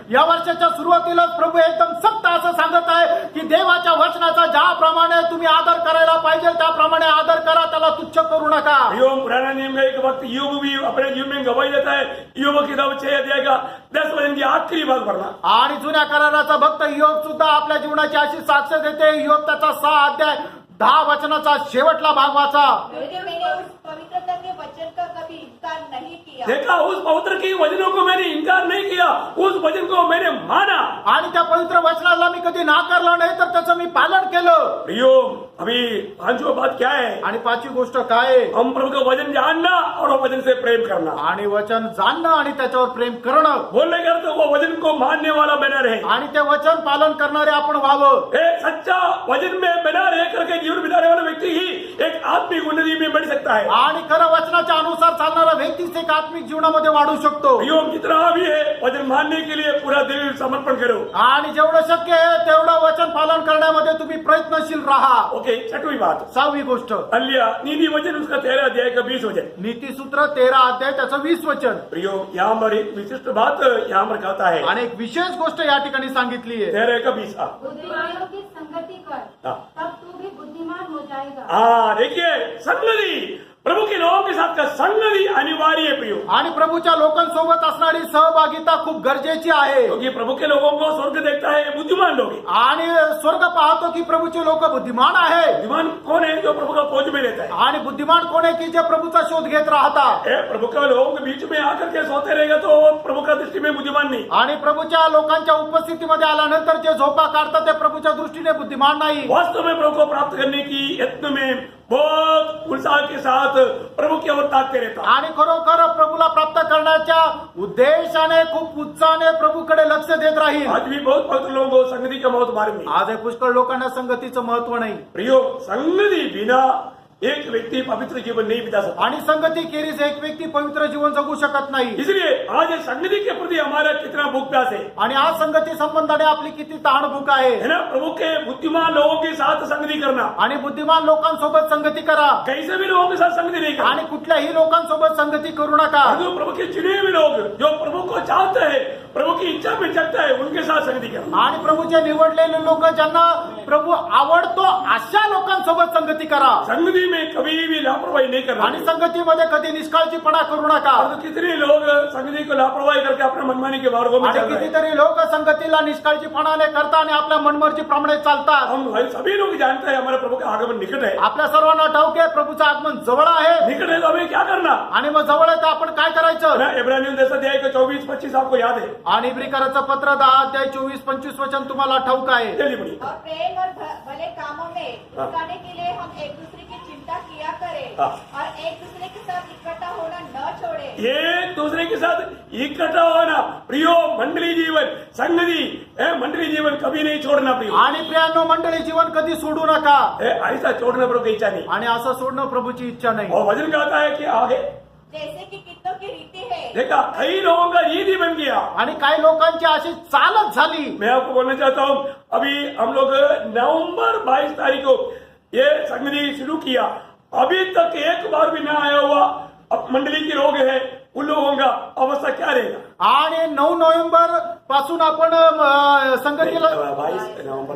या वर्षाच्या सुरुवातीलाच प्रभू एकदम सक्त असं सांगत आहे की देवाच्या वचनाचा ज्याप्रमाणे तुम्ही आदर करायला पाहिजे त्याप्रमाणे आदर करा, त्याला तुच्छ करू नका। योग पुराना नियम में एक वक्त योग भी अपने जीवन में गवाही देता है। योग किताब 6 अध्याय का 10 वचन की आखिरी भाग पढ़ना। आणि जुन्या कराराचा भक्त योग सुद्धा आपल्या जीवनाची अशी साक्ष देते। योग त्याचा 6 अध्याय 10 वचनाचा शेवटला भाग वाचा. क्योंकि मैंने उस पवित्रता के वचन का कभी इनकार नहीं किया। देखा, उस पवित्र की वचनों को मैंने इनकार नहीं किया, उस वचन को मैंने माना। आणि त्या पवित्र वचनाला मी कधी नाकारलं नाही, तर त्याचं मी पालन केलं. प्रियो, अभी पांचवा बात क्या है? आणि 5वी गोष्ट काय आहे? हम प्रभु का वचन जानना और वो वचन से प्रेम करना। आणि वचन जाणणं आणि त्याच्यावर प्रेम करणं. बोलने का अर्थ वो वचन को मानने वाला बना रहे। आणि ते वचन पालन करणारे आपण व्हावं. एक सच्चा वचन में बना रह करके जीवन बिताने वाला व्यक्ति ही एक आत्मिक उन्नति में बढ़ सकता है। आणि खरं वचनाच्या अनुसार चालणारा व्यक्तीच एक आत्मिक जीवनामध्ये वाढू शकतो. प्रियो, जितना भी है वचन मानने के लिए पूरा दिल समर्पण करो। आणि जेवढं शक्य आहे तेवढं वचन पालन करण्यामध्ये तुम्ही प्रयत्नशील राहा. ओके, छठवीं बात, 6वी गोष्ट, अलिया नीति वचन उसका 13 अध्याय का 20 वचन। नीतिसूत्र 13 अध्याय त्याचं 20 वचन. प्रियो, यहाँ पर एक विशिष्ट बात यहाँ पर कहता है, आणि एक विशेष गोष्ट या ठिकाणी सांगितली आहे. 13 का 20। बुद्धिमानों की संगति कर, हाँ। तब तू भी बुद्धिमान हो जाएगा। हाँ, देखिए, संगति, प्रभु के लोगों के साथ का संगति अनिवार्य है प्रियो। आणि प्रभूच्या लोकांसोबत असणारी सहभागिता खूप गरजेची आहे. क्योंकि प्रभु के लोगों को स्वर्ग देखता है बुद्धिमान लोग। आणि स्वर्ग पाहतो की प्रभूचे लोक बुद्धिमान आहे. बुद्धिमान कौन है? जो प्रभु का खोज में रहता है। आणि बुद्धिमान कोण आहे की जे प्रभूचा शोध घेत राहतात. प्रभु के लोगों के बीच में आकर के सोते रहेगा तो वो प्रभु का दृष्टि में बुद्धिमान नहीं। आणि प्रभूच्या लोकांच्या उपस्थितीमध्ये आल्यानंतर जे झोपा काढतात ते प्रभूच्या दृष्टीने बुद्धिमान नाही. वास्तव में प्रभु को प्राप्त करने की यत्न में बहुत उत्साह के साथ प्रभु की ओर ताकते रहता। आणि खरोखर प्रभूला प्राप्त करण्याच्या उद्देशाने खूप उत्साहाने प्रभूकडे लक्ष देत राहील. आज भी बहुत पवित्र लोगों को संगति का बहुत मार्ग नहीं। आज हे पुष्कळ लोकांना संगतीचं महत्व नाही. प्रियो, संगति बिना एक व्यक्ति पवित्र जीवन नहीं बिता सकता। आणि संगती केरीज एक व्यक्ति पवित्र जीवन जगू शकत नाही. इसलिए आज ये संगति के प्रति हमारा कितना भूख प्यास है। आणि आज संगती संबंधाने आपली किती तहानभूक आहे. है ना, प्रभु के बुद्धिमान लोगों के साथ संगति करना। आणि बुद्धिमान लोकांसोबत संगती करा. कैसे भी लोगों के साथ संगति नहीं करना। आणि कुठल्याही लोकांसोबत संगती करू नका. जो प्रभु के चुने हुए लोग, जो प्रभु को चाहते हैं, प्रभु की इच्छा में चलता है, उनके साथ संगति करना। आणि प्रभूचे निवडलेले लोक ज्यांना प्रभु आवडतो अशा लोकांसोबत संगती करा. संगति में कभी भी लापरवाही नहीं करना। आणि संगतीमध्ये कधी निष्काळजीपणा करू नका. और कितने लोग संगति को लापरवाही करके अपने मनमानी के मार्गों में आणि चल रहे हैं। कितीतरी लोक संगतीला निष्काळजीपणाने करतात आणि आपल्या मनमर्जीप्रमाणे चालतात. हम सभी लोग जानते हैं हमारे प्रभु का आगमन निकट है। आपल्या सर्वांना ठाऊक आहे प्रभूचं आगमन जवळ आहे. निकट है तो हमें क्या करना? आणि मग जवळ आहे तर आपण काय करायचं. ना, इब्रानियों 10 अध्याय का 24-25 आपको याद है? आणि इब्रिकराचं पत्र 10 अध्याय 24-25 वचन तुम्हाला ठाऊक आहे. जल्दी पढ़िए। और प्रेम और भले कामों में हाँ। उठाने के लिए हम एक दूसरे की चिंता किया करें हाँ। और एक दूसरे के साथ इकट्ठा होना न छोड़े। एक दूसरे के साथ इकट्ठा होना प्रियो, मंडली जीवन, संगति, मंडली जीवन कभी नहीं छोड़ना प्रियो। आणि प्रियांनो, मंडळी जीवन कधी सोडू नका. ऐसा छोड़ना प्रभु की इच्छा नहीं। आणि असं सोडणं प्रभूची इच्छा नाही. और वचन कहता है कि आगे जैसे कि कितनों की रीति है, देखा, कई लोगों का रीति बन गया। आणि काही लोकांची अशी चालच झाली. मैं आपको बोलना चाहता हूँ, अभी हम लोग नवंबर 22 तारीख को ये संगति शुरू किया, अभी तक एक बार भी ना आया हुआ अब मंडली के लोग है, उन लोगों का अवस्था क्या रहेगा? आणि 9 नोव्हेंबर पासून आपण संगतीला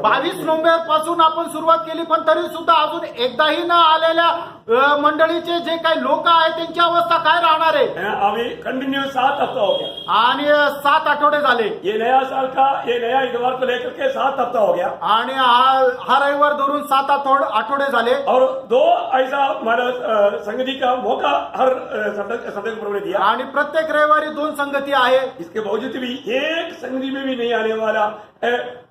22 नोव्हेंबर पासून आपण सुरुवात केली, पण तरी सुद्धा अजून एकदाही न आलेल्या मंडळीचे जे काही लोक आहेत त्यांची अवस्था काय राहणार आहे. अभी कंटिन्यू 7 हफ्ता हो गया आणि 7 आठवडे झाले. ये नया साल का, ये नया इतवार को लेकर के 7 हफ्ता हो गया आणि हा रविवार धरून 7 आठवडे झाले. और 2 ऐसा हमारा संगति का मौका हर सदस्य प्रभु ने दिया। आणि प्रत्येक रविवारी 2 संगती आहे. इसके बावजूद भी एक संगति में भी नहीं आने वाला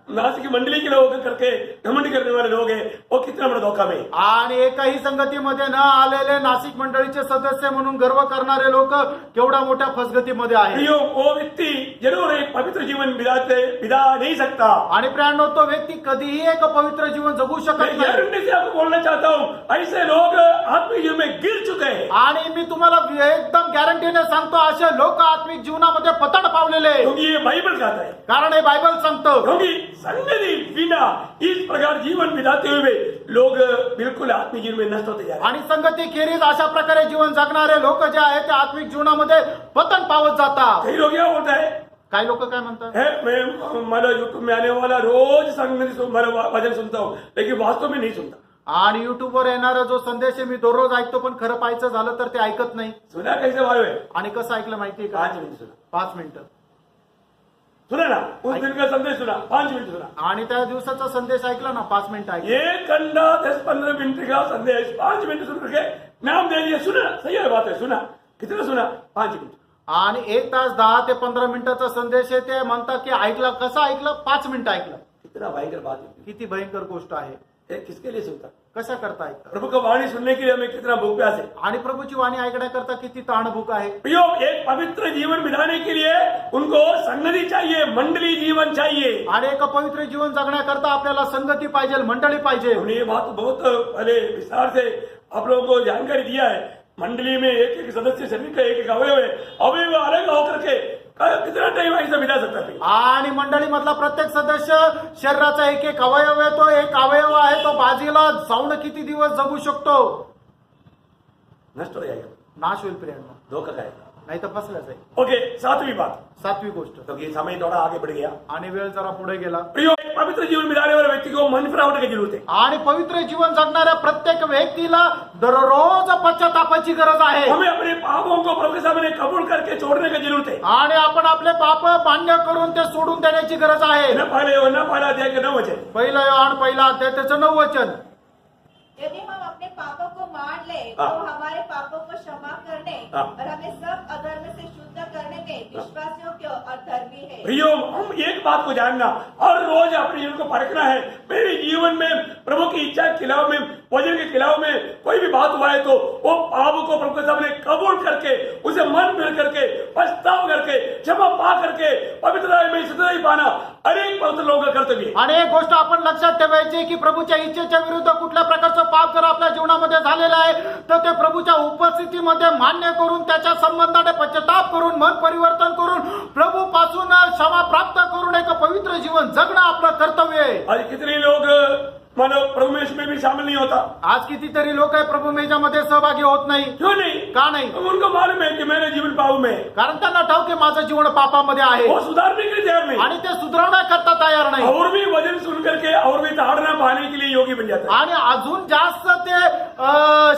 नासिक की मंडली के लोग करके घमंड करने वाले लोग हैं, वो कितना बड़ा धोखा में। आणि एकही संगतीमध्ये न आलेले नाशिक मंडळीचे सदस्य म्हणून गर्व करणारे लोक केवढ्या मोठ्या फसगतीमध्ये आहे. प्रियो, वो व्यक्ति जरूर एक पवित्र जीवन बिता नहीं सकता। आणि प्रियांनो, तो व्यक्ति कधीही एक पवित्र जीवन जगू शकत मैं नाही. गारंटी से आपको बोलना चाहता हूँ, ऐसे लोग आत्मिक जीवन में गिर चुके हैं। आणि मी तुम्हाला एकदम गॅरंटीने सांगतो, असे लोक आत्मिक जीवनामध्ये पतन पावलेले आहे. क्योंकि ये बाइबल कहता है, कारण हे बायबल सांगतं. क्योंकि संगति बिना इस प्रकार जीवन बिताते हुए लोग बिल्कुल आत्मिक जीवन में नष्ट होते जा रहे हैं। आणि संगती खेरीज अशा प्रकारे जीवन जगणारे लोक जे आहेत ते आत्मिक जीवनामध्ये पतन पावत जातात. कई लोग क्या बोलता है, काही लोक काय म्हणतात, मैं मेरा यूट्यूब में आने वाला रोज संगति वचन सुनता हूँ, लेकिन वास्तव में नहीं सुनता। आणि युट्यूबवर येणारा जो संदेश आहे मी दररोज ऐकतो, पण खरं पाहायचं झालं तर ते ऐकत नाही. सुना कैसे मालूम है? आणि कसं ऐकलं माहितीये का? 5 मिनट सुना। 5 मिनिटं. सुना ना, उस दिन का संदेश सुना, 5 मिनट सुना। आणि त्या दिवसाचा संदेश ऐकला ना, 5 मिनिट ऐकला. 1 घंटा 10-15 मिनट का संदेश 5 मिनट सुन करके नाम दे दिया, सुना, सही है बात है, सुना, कितना सुना, 5 मिनट. आणि 1 तास 10 ते 15 मिनिटाचा संदेश आहे, ते म्हणतात की ऐकला, कसं ऐकलं, 5 मिनिटं ऐकलं. कितना भयंकर बात है. किती भयंकर गोष्ट आहे. ये किसके लिए सुनता? कशा करता ऐकता. प्रभु का वाणी सुनने के लिए हमें कितना भूख प्यास है. आणि प्रभूची वाणी ऐकण्याकरता किती ताणभूक आहे. प्रियो, एक पवित्र जीवन बिताने के लिए उनको संगति चाहिए, मंडली जीवन चाहिए. आणि एक पवित्र जीवन जगण्याकरता आपल्याला संगती पाहिजे, मंडळी पाहिजे. हमने ये बात बहुत पहले विस्तार से आप लोगों को जानकारी दिया है. मंडली में एक एक सदस्य शरीर का एक एक अवयव है, अवयव अलग होकर के कितना टाइम ऐसा बिता सकता है. आणि मंडळीमधला प्रत्येक सदस्य शरीराचा एक एक अवयव आहे, तो एक अवयव आहे, तो बाजूला जाऊन किती दिवस जगू शकतो. नष्ट हो जाएगा, नाश होईल प्रियांनो, धोखा खाएगा. नाही तर फसल्या जाईल. ओके, 7वीं बात, 7वी गोष्ट. क्योंकि समय थोड़ा आगे बढ़ गया. आणि वेळ जरा पुढे गेला. प्रियो, एक पवित्र जीवन बिताने वाले व्यक्ति को मन फिरावट की जरूरत है. आणि पवित्र जीवन जगणाऱ्या प्रत्येक व्यक्तीला दररोज पश्चातापाची गरज आहे. हमें अपने पापों को प्रभु के सामने कबूल करके छोड़ने की जरूरत है. आणि आपण आपले पाप मान्य करून ते सोडून देण्याची गरज आहे. न पहला अध्याय के 9 वचन. पहिलं योहान पहिला अध्याय त्याचं 9 वचन. यदि हम अपने पापों को मान ले तो हाँ। हमारे पापों को क्षमा करने हाँ। और हमें सब अधर्म से शुद्ध करने में विश्वास योग्य और धर्मी है. प्रियो, हम एक बात को जानना, हर रोज अपने जीवन को परखना है. मेरे जीवन में प्रभु की इच्छा के खिलाफ में, वचन के खिलाफ में कोई भी बात हुआ है तो वो पाप को प्रभु के सामने कबूल करके, उसे मन मिल करके, पछताव करके, क्षमा पा करके पवित्रता में सदैव पाना अनेक पवित्र लोगों का कर्तव्य है. आणि एक गोष्ट आपण लक्षात ठेवायची की प्रभूच्या इच्छेच्या विरुद्ध कुठल्या प्रकारचं पाप जर आपल्या जीवनामध्ये झालेलं आहे तर ते प्रभूच्या उपस्थितीमध्ये मान्य करून, त्याच्या संबंधाने पश्चाताप करून, मन परिवर्तन करून, प्रभू पासून क्षमा प्राप्त करून एक पवित्र जीवन जगणं आपलं कर्तव्य आहे. आज कितने लोग मानो प्रभु में इसमें भी शामिल नहीं होता. आज कितीतरी लोक आहे प्रभू मेजामध्ये सहभागी होत नाही. क्यों नहीं? का नाही? उनको मालूम है कि मेरे जीवन पाप में है. कारण त्यांना ठाऊक आहे माझं जीवन पापामध्ये आहे वो सुधारने के लिए तैयार नहीं. आणि ते सुधारण्याकरता तयार नाही. और भी वजन सुन करके और भी ताड़ना पाने के लिए योगी बन जाता है. आणि अजून जास्त ते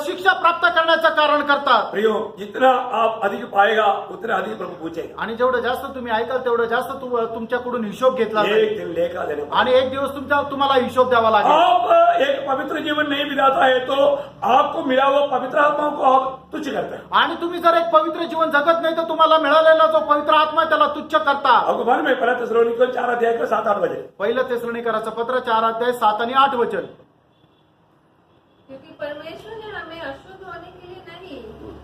शिक्षा प्राप्त करण्याचं कारण करतात. प्रियो, जितना आप अधिक पाएगा उतना अधिक प्रभु पूछेगा. आणि जेवढं जास्त तुम्ही ऐकाल तेवढं जास्त तुमच्याकडून हिशोब घेतला जाईल. एक दिन लेखा देने वाला. आणि एक दिवस तुम्हाला हिशोब द्यावा लागेल. आप एक पवित्र जीवन नहीं बिताता है तो आपको मिला हुआ पवित्र आत्मा को आप तुच्छ करते हैं. आणि तुम्ही जर एक पवित्र जीवन जगत नाही तर तुम्हाला मिळालेला जो पवित्र आत्मा आहे त्याला तुच्छ करता. आपको मालूम है 1 थिस्सलुनीकियों 4 अध्याय का 7-8 वचन. पहिलं थिस्सलुनीकराचं पत्र 4 अध्याय 7 आणि 8 वचन. क्योंकि परमेश्वर ने हमें अशुद्ध होने के लिए नहीं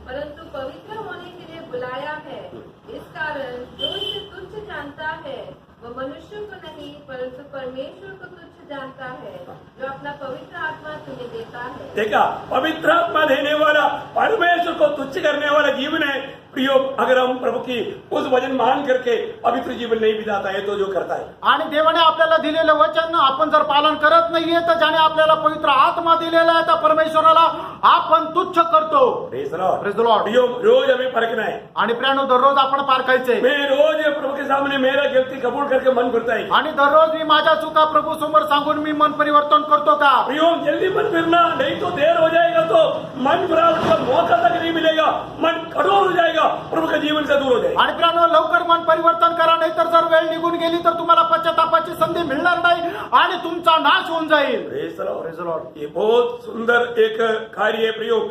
परंतु पवित्र होने के लिए बुलाया है. इस कारण जो इसे तुच्छ जानता है वह मनुष्य को नहीं परंतु परमेश्वर को तुच्छ जानता है जो अपना पवित्र आत्मा तुम्हें देता है. देखा, पवित्र आत्मा देने वाला, परमेश्वर को तुच्छ करने वाला जीवन है. प्रियो, अगर हम प्रभु की उस वचन मान करके पवित्र जीवन नहीं बिताता है तो जो करता है. आणि देवाने आपल्याला दिलेलं वचन आपण जर पालन करत नाहीये तर ज्याने आपल्याला पवित्र आत्मा दिलेला आहे त्या परमेश्वराला आपण तुच्छ करतो. Praise the Lord. Praise the Lord. प्रियो, रोज हमें परखना है. आणि प्रियानो, दररोज आपण पारखायचे. मैं रोज प्रभु के सामने मेरा गलती कबूल करके मन फिरता है. आणि दररोज मी माझ्या चुका प्रभू समोर सांगून मी मन परिवर्तन करतो का? प्रियो, जल्दी मन फिरना, नहीं तो देर हो जाएगा तो मन फिरावट का मौका तक नहीं मिलेगा, मन कठोर हो जाएगा, प्रभु के जीवन से दूर हो जाएगा. आणि प्रियानो, लवकर मन परिवर्तन करा, नाही तर जर वेळ निघून गेली तर तुम्हाला पश्चातापाची संधी मिळणार नाही आणि तुमचा नाश होऊन जाईल. Praise the Lord. Praise the Lord. ये बहुत सुंदर एक कार्य है. प्रियो,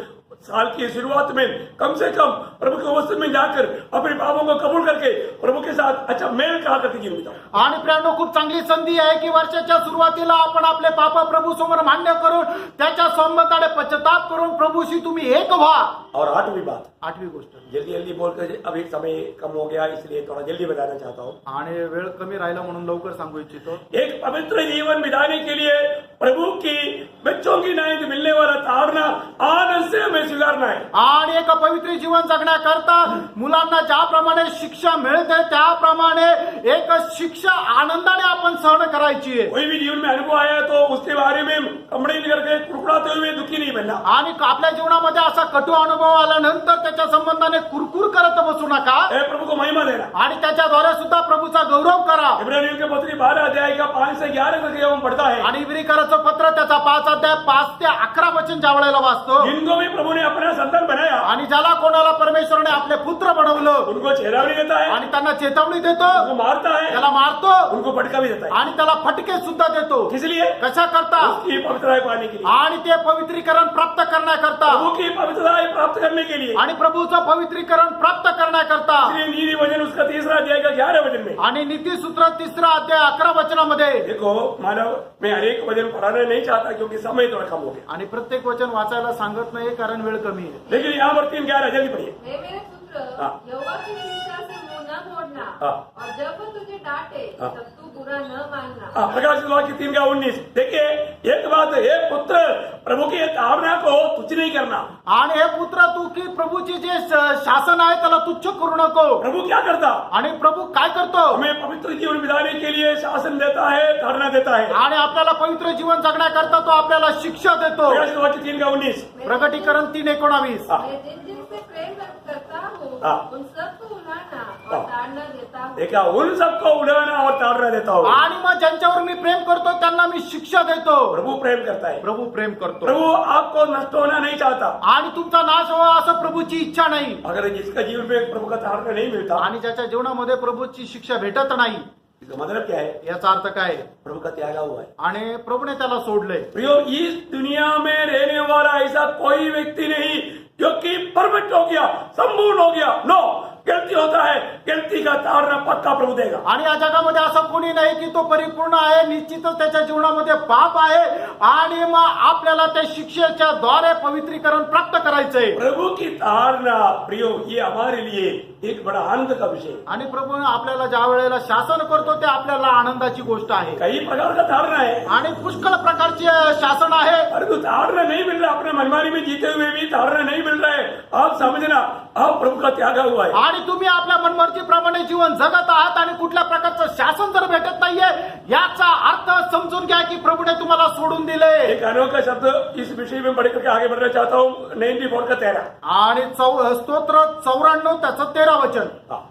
साल की शुरुआत में कम से कम प्रभु के उपस्थिति में जाकर अपने पापों को कबूल करके प्रभु के साथ अच्छा मेल कहा करके जीवन बिताओ. आणि प्रियानो, खूप चांगली संधी आहे की वर्षाच्या सुरुवातीला आपण आपले पाप प्रभू समोर मान्य करून त्याच्या संबंधाने पश्चाताप करून प्रभूशी तुम्ही एक व्हा. और 8वीं बात, 8वी गोष्ट. जल्दी जल्दी बोलकर अभी समय कम हो गया इसलिए थोड़ा जल्दी बताना चाहता हूँ. आणि वेळ कमी राहिला म्हणून लवकर सांगू इच्छितो. एक पवित्र जीवन बिताने के लिए प्रभु की बच्चों की न्याय मिलने वाला ताड़ना आनंद से हमें स्वीकारना है. आणि एक पवित्र जीवन जगण्याकरता मुलांना ज्याप्रमाणे शिक्षा मिळते त्याप्रमाणे एक शिक्षा आनंदाने आपण सहन करायची आहे. कोई भी जीवन में अनुभव आया तो उसके बारे में कमड़े करके कुड़कुड़ाते हुए दुखी नहीं बनना. आणि आपल्या जीवनामध्ये असा कटू अनुभव आल्यानंतर त्याच्या संबंधाने कुरकुर करत बसू नका हे प्रभु को महिमा देना. आणि त्याच्याद्वारे सुद्धा प्रभूचा गौरव करा. इब्रानियों के पत्री 12 अध्याय का 5 से 11 तक हम पढ़ता है. आणि इब्री कराचं पत्र त्याचा 5 अध्याय 5 ते 11 वचन ज्या वेळेला वाचतो, जिनको भी प्रभु प्रभु ने अपना संतान बनाया आणि ज्याला कोणाला परमेश्वराने आपले पुत्र बनवलं उनको चेतावनी देता है, आणि त्यांना चेतावणी देतो, उनको मारता है, त्याला मारतो उनको फटका भी देता है। आणि त्याला फटके सुद्धा देतो. किस लिए? कशा करता? उसकी पवित्रता पाने के लिए, आणि ते पवित्रीकरण प्राप्त करण्याकरता प्रभु की पवित्रता प्राप्त करने के लिए। आणि प्रभूचं पवित्रीकरण प्राप्त करण्याकरता. इसलिए नीति वचन उसका 3 अध्याय का 11 वचन में, आणि नीतिसूत्र 3 अध्याय 11 वचनामध्ये. देखो मानव मैं हर एक वचन पढ़ाना नहीं चाहता क्योंकि समय थोड़ा कम हो गया, आणि प्रत्येक वचन वाचायला सांगत नाही कारण वेळ कमी आहे. लेकिन यहाँ पर 3:11 जल्दी पढ़िए। हे मेरे पुत्र, हाँ। यहोवा की शिक्षा से मुंह न मोड़ना, हाँ। और जब वो तुझे डांटे हाँ। तब तू बुरा न मानना। प्रकाशित वाक्य 3:19। देखिए एक बात, हे पुत्र प्रभु की आज्ञा को तुच्छ नहीं करना। आणि हे पुत्र तू की प्रभूची जे शासन आहे त्याला तुच्छ करू नको. प्रभु क्या करता? आणि प्रभू काय करतो? हमें पवित्र जीवन बिताने के लिए शासन देता है, धारणा देता है। आणि आपल्याला पवित्र जीवन जगण्याकरता तो आपल्याला शिक्षा देतो. प्रकाशित वाक्य 3:19। प्रकटीकरण 3:19. हाँ। मैं जिन जिनसे प्रेम करता हूँ हाँ। उन सबको उलाना हाँ। और ताड़ना देता हूँ। देखा, उन सबको उड़ाना और ताड़ना देता हूँ। आणि मग ज्यांच्यावर मी प्रेम करतो त्यांना मी शिक्षा देतो. प्रभु प्रेम करता है, प्रभू प्रेम करतो. प्रभु आपको नष्ट होना नहीं चाहता। आणि तुमचा नाश व्हावा असं प्रभूची इच्छा नाही. अगर जिसका जीवन में प्रभु का ताड़ना नहीं मिलता, आणि ज्याच्या जीवनामध्ये प्रभूची शिक्षा भेटत नाही, इसका मतलब क्या है? याचा अर्थ काय आहे? प्रभु का त्यागा हुआ है। आणि प्रभूने त्याला सोडले. प्रियो, इस दुनिया में रहने वाला ऐसा कोई व्यक्ति नहीं जो कि परफेक्ट हो गया, संपूर्ण हो गया। नो, गलती होता है, गलती का ताड़ना पक्का प्रभू देगा। आणि या जगामध्ये असं कोणी नाही की तो परिपूर्ण आहे. निश्चितच त्याच्या जीवनामध्ये पाप आहे आणि मग आपल्याला त्या शिक्षेच्या द्वारे पवित्रीकरण प्राप्त करायचंय. प्रभु की ताड़ना प्रियो, ये हमारे लिए एक बड़ा आनंद का विषय है। आणि प्रभू आपल्याला ज्या वेळेला शासन करतो ते आपल्याला आनंदाची गोष्ट आहे. कई प्रकार का ताड़ना है, आणि पुष्कळ प्रकारचे शासन आहे. परंतु ताड़ना नहीं मिल रहा, अपने मनमानी में जीते हुए भी ताड़ना नहीं मिल रहा है। आप समझना, आप प्रभु का त्यागा हुआ है। आणि तुम्ही आपल्या मनमर्जीप्रमाणे जीवन जगत आहात आणि कुठल्या प्रकारचं शासन जर भेटत नाहीये याचा अर्थ समजून घ्या की प्रभूने तुम्हाला सोडून दिले. एक अनोखा शब्द इस विषय में पढ़ करके आगे बढ़ना चाहता हूँ। 94 का 13। आणि स्तोत्र 94 त्याचं 13 वचन. हाँ,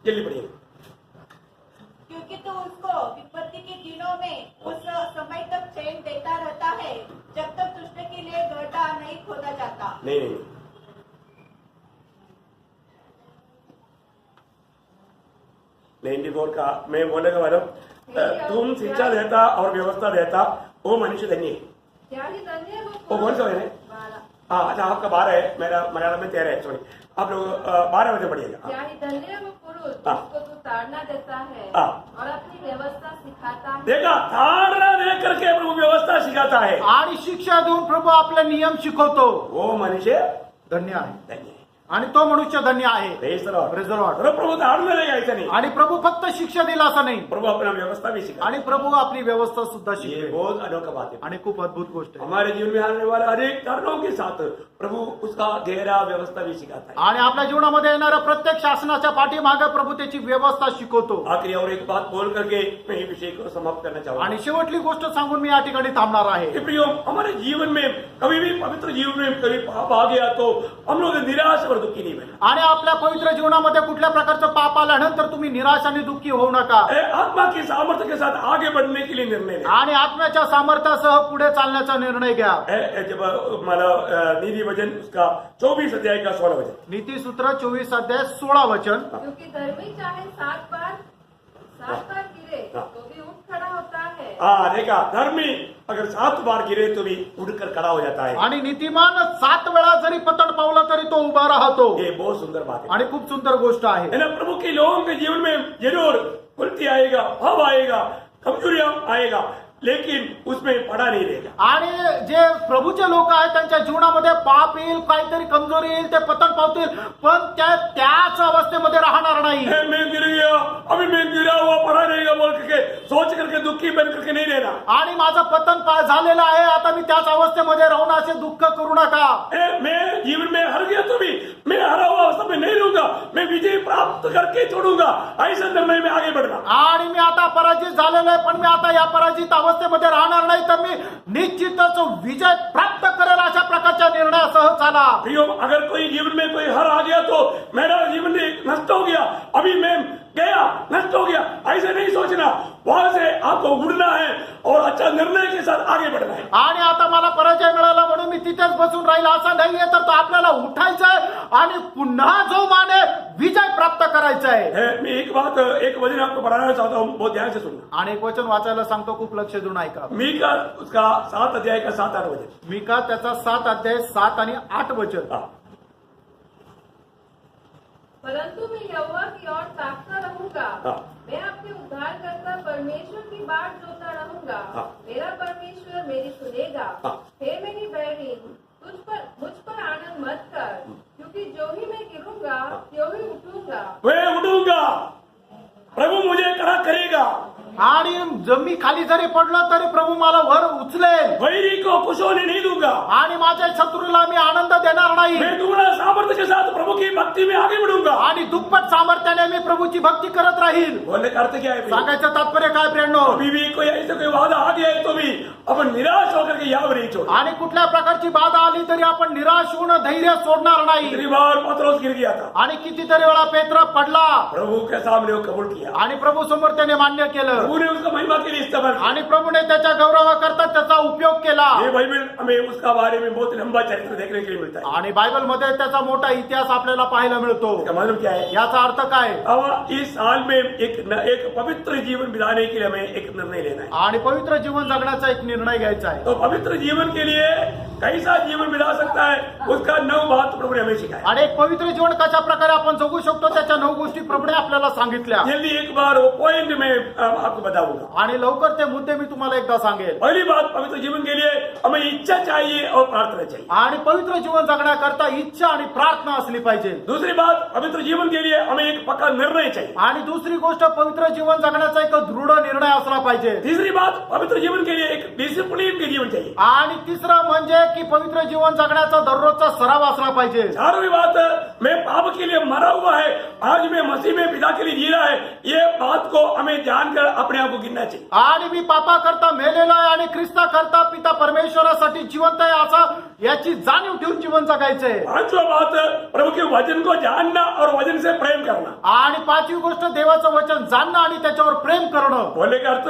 जल्दी पढ़िए। क्योंकि तू उसको विपत्ति के दिनों में उस समय तक चैन देता रहता है जब तक दुष्ट के लिए गड्ढा नहीं खोदा जाता। नहीं, 94 का मैं बोलेगा मैडम, तुम शिक्षा देता और व्यवस्था देता, वो मनुष्य धन्य है। क्या ही धन्य है वो कौन सा है? 12। हाँ, अच्छा आपका 12 है, मेरा मलयालम में 13 है। सॉरी, आप लोग 12 बजे पढ़िएगा। क्या ही धन्य है वो पुरुष हाँ। जिसको तू ताड़ना देता है हाँ। और अपनी व्यवस्था सिखाता है। देखा, ताड़ना दे करके प्रभु व्यवस्था सिखाता है, आणि शिक्षा देऊन प्रभू आपले नियम शिकवतो. वो मनुष्य धन्य आहे. धन्य है। आणि तो मनुष्य धन्य आहे. Praise the Lord. Praise the Lord. और प्रभु ताड़ना नहीं, ऐसा नहीं। आणि प्रभू फक्त शिक्षा दिला असं नाही, प्रभु अपना व्यवस्था भी सिखाता आणि प्रभू आपली व्यवस्था सुद्धा है। ये शिकवे. बहुत अनोखा बात है। आणि खूप अद्भुत गोष्ट आहे. हमारे जीवन में आने वाले अनेक कारणों के साथ प्रभू उसका गहरा व्यवस्था भी सिखाता है। आणि आपल्या जीवनामध्ये येणाऱ्या प्रत्येक शासनाच्या पाठीमागे प्रभू त्याची व्यवस्था शिकवतो. आखिरी और एक बात बोल करके मैं ये विषय को समाप्त करना चाहूंगा। आणि शेवटली गोष्ट सांगून मी या ठिकाणी थांबणार आहे. कि प्रियो, हमारे जीवन में कभी भी पवित्र जीवन में कभी पाप आ गया तो हम लोग निराश और दुखी नहीं बने। आणि आपल्या पवित्र जीवनामध्ये कुठल्या प्रकारचं पाप आल्यानंतर तुम्ही निराश आणि दुःखी होऊ नका. आत्मा की सामर्थ्य के साथ आगे बढ़ने के लिए निर्णय लें। आणि आत्म्याच्या सामर्थ्यासह पुढे चालण्याचा निर्णय घ्या. जब मला नीति वचन उसका 24 अध्याय का 16 वचन। नीतिसूत्र 24 अध्याय 16 वचन. क्योंकि धर्मी चाहे 7 बार गिरे हाँ। तो भी उठ खड़ा होता है। हाँ, देखा, धर्मी अगर 7 बार गिरे तो भी उठकर खड़ा हो जाता है। आणि नीतिमान 7 वेळा जरी पतन पावला तरी तो उभा राहतो. ये बहुत सुंदर बात है। आणि खूप सुंदर गोष्ट आहे. है ना, प्रभु के लोगों के जीवन में जरूर उल्टी आएगा, भाव आएगा, कमजोरियां आएगा, लेकिन उसमें पड़ा नहीं रहेगा। आणि जे प्रभूचे लोक आहेत त्यांच्या जीवनामध्ये पाप येईल, काहीतरी कमजोरी येईल, ते पतन पावतील, पण त्याच अवस्थेमध्ये राहणार नाही. मैं गिर गया, अभी मैं गिरा हुआ पड़ा रहेगा बोल करके सोच करके दुखी बन करके नहीं रहना। आणि माझं पतन झालेलं आहे, आता मी त्याच अवस्थेमध्ये राहून असे दुःख करू नका. मैं जीवन में हार गया तो भी मैं हारा हुआ अवस्था में नहीं रहूंगा, मैं विजय प्राप्त करके छोड़ूंगा, ऐसा निर्णय में आगे बढ़ना। आणि मी आता पराजित झालेलो आहे, पण मी आता या पराजित अवस्थेमध्ये राहणार नाही, तर मी निश्चितच विजय प्राप्त करेल अशा प्रकारच्या निर्णयासह चाला. प्रियो, अगर कोई जीवन में कोई हार आ गया तो मेरा जीवन नष्ट हो गया, अभी मैं गया, नष्ट हो गया, ऐसे नहीं सोचना। वहां से आपको उड़ना है और अच्छा निर्णय के साथ आगे बढ़ना है। आणि आता मला पराजय मिळाला म्हणून मी तिथेच बसून बसून राहील असं नाहीये, तर तो आपल्याला उठायचंय आणि पुन्हा जो माने विजय प्राप्त करायचा आहे. मैं एक वचन आपको पढ़ाना चाहता हूँ, बहुत ध्यान से सुनना। आणि एक वचन वाचायला सांगतो, खूप लक्ष देऊन ऐका. मीका उसका 7 अध्याय का 7-8 वचन। मीका त्याचा 7 अध्याय 7 आणि 8 वचन. हाँ। परंतु मैं यहोवा की ओर ताकता रहूंगा, हाँ। मैं अपने उद्धारकर्ता परमेश्वर की बाट जोता रहूंगा. हाँ। मेरा परमेश्वर मेरी सुनेगा. हाँ। हे मेरी बहनी, मुझ पर आनंद मत कर, क्योंकि जो ही मैं गिरूंगा त्यों ही उठूंगा. मैं उठूंगा, प्रभु मुझे खड़ा करेगा। आणि जर मी खाली जरी पडलो तरी प्रभू मला वर उचलेल वैरी को खुश होने नहीं दूंगा। आणि माझ्या शत्रूला मी आनंद देणार नाही. मैं दुगना सामर्थ्य के साथ प्रभु की भक्ति में आगे बढ़ूंगा। आणि दुप्पट सामर्थ्याने मी प्रभूची भक्ती करत राहील. बोलने का अर्थ क्या है? सांगायचं तात्पर्य काय प्रेरणो? अभी भी कोई ऐसे कोई वादा आ गया है तो भी अपन निराश होकर के यहाँ नहीं छोड़। आणि कुठल्या प्रकारची बाधा आली तरी आपण निराश होऊन धैर्य सोडणार नाही. कितनी बार पत्रोस गिर गया था, आणि कितीतरी वेळा पेत्र पडला प्रभु के सामने वो कबूल किया, आणि प्रभू समोर त्याने मान्य केलं प्रभु ने उसका महिमा के लिए इस्तेमाल किया। आणि प्रभूने त्याच्या गौरवाकरता त्याचा उपयोग केला. ये बाइबल हमें उसका बारे में बहुत लंबा चरित्र देखने के लिए मिलता है। आणि बायबल मध्ये त्याचा मोठा इतिहास आपल्याला पाहायला मिळतो. इसका मतलब क्या है? याचा अर्थ काय? अब इस साल में एक पवित्र जीवन बिताने के लिए हमें एक निर्णय लेना है। आणि पवित्र जीवन जगण्याचा एक निर्णय घ्यायचा आहे. तो पवित्र जीवन के लिए कैसा जीवन बिता सकता है, उसका 9 बात प्रभु ने हमें सिखाया। आणि एक पवित्र जीवन कशा प्रकारे आपण जगू शकतो त्याच्या 9 गोष्टी प्रभूने आपल्याला सांगितल्या. जल्दी एक बार वो पॉइंट में आपको बताऊंगा। आणि लवकर ते मुद्दे मी तुम्हाला एकदा सांगेल. पहली बात, पवित्र जीवन के लिए हमें इच्छा चाहिए और प्रार्थना चाहिए। आणि पवित्र जीवन जगण्याकरता इच्छा आणि प्रार्थना असली पाहिजे. दूसरी बात, पवित्र जीवन के लिए हमें एक पक्का निर्णय चाहिए। आणि दुसरी गोष्ट, पवित्र जीवन जगण्याचा एक दृढ निर्णय असला पाहिजे. तीसरी बात, पवित्र जीवन के लिए एक डिसिप्लिन के जीवन चाहिए। आणि तिसरं म्हणजे की पवित्र जीवन जगण्याचा दररोजचा सराव असला पाहिजे. चारवीं बात, मैं पाप के लिए मरा हुआ है, आज मैं मसीह में पिता के लिए जी रहा है, ये बात को हमें जानकर अपने आप को गिनना चाहिए। आणि मी पापा करता मेलेलो आहे आणि ख्रिस्ता करता पिता परमेश्वरासाठी जिवंत आहे असं याची जाणीव ठेवून जीवन जगायचंय. पांचवा बात, प्रभु के वचन को जानना और वचन से प्रेम करना। आणि पाचवी गोष्ट, देवाचं वचन जाणणं आणि त्याच्यावर प्रेम करणं. बोलने का अर्थ,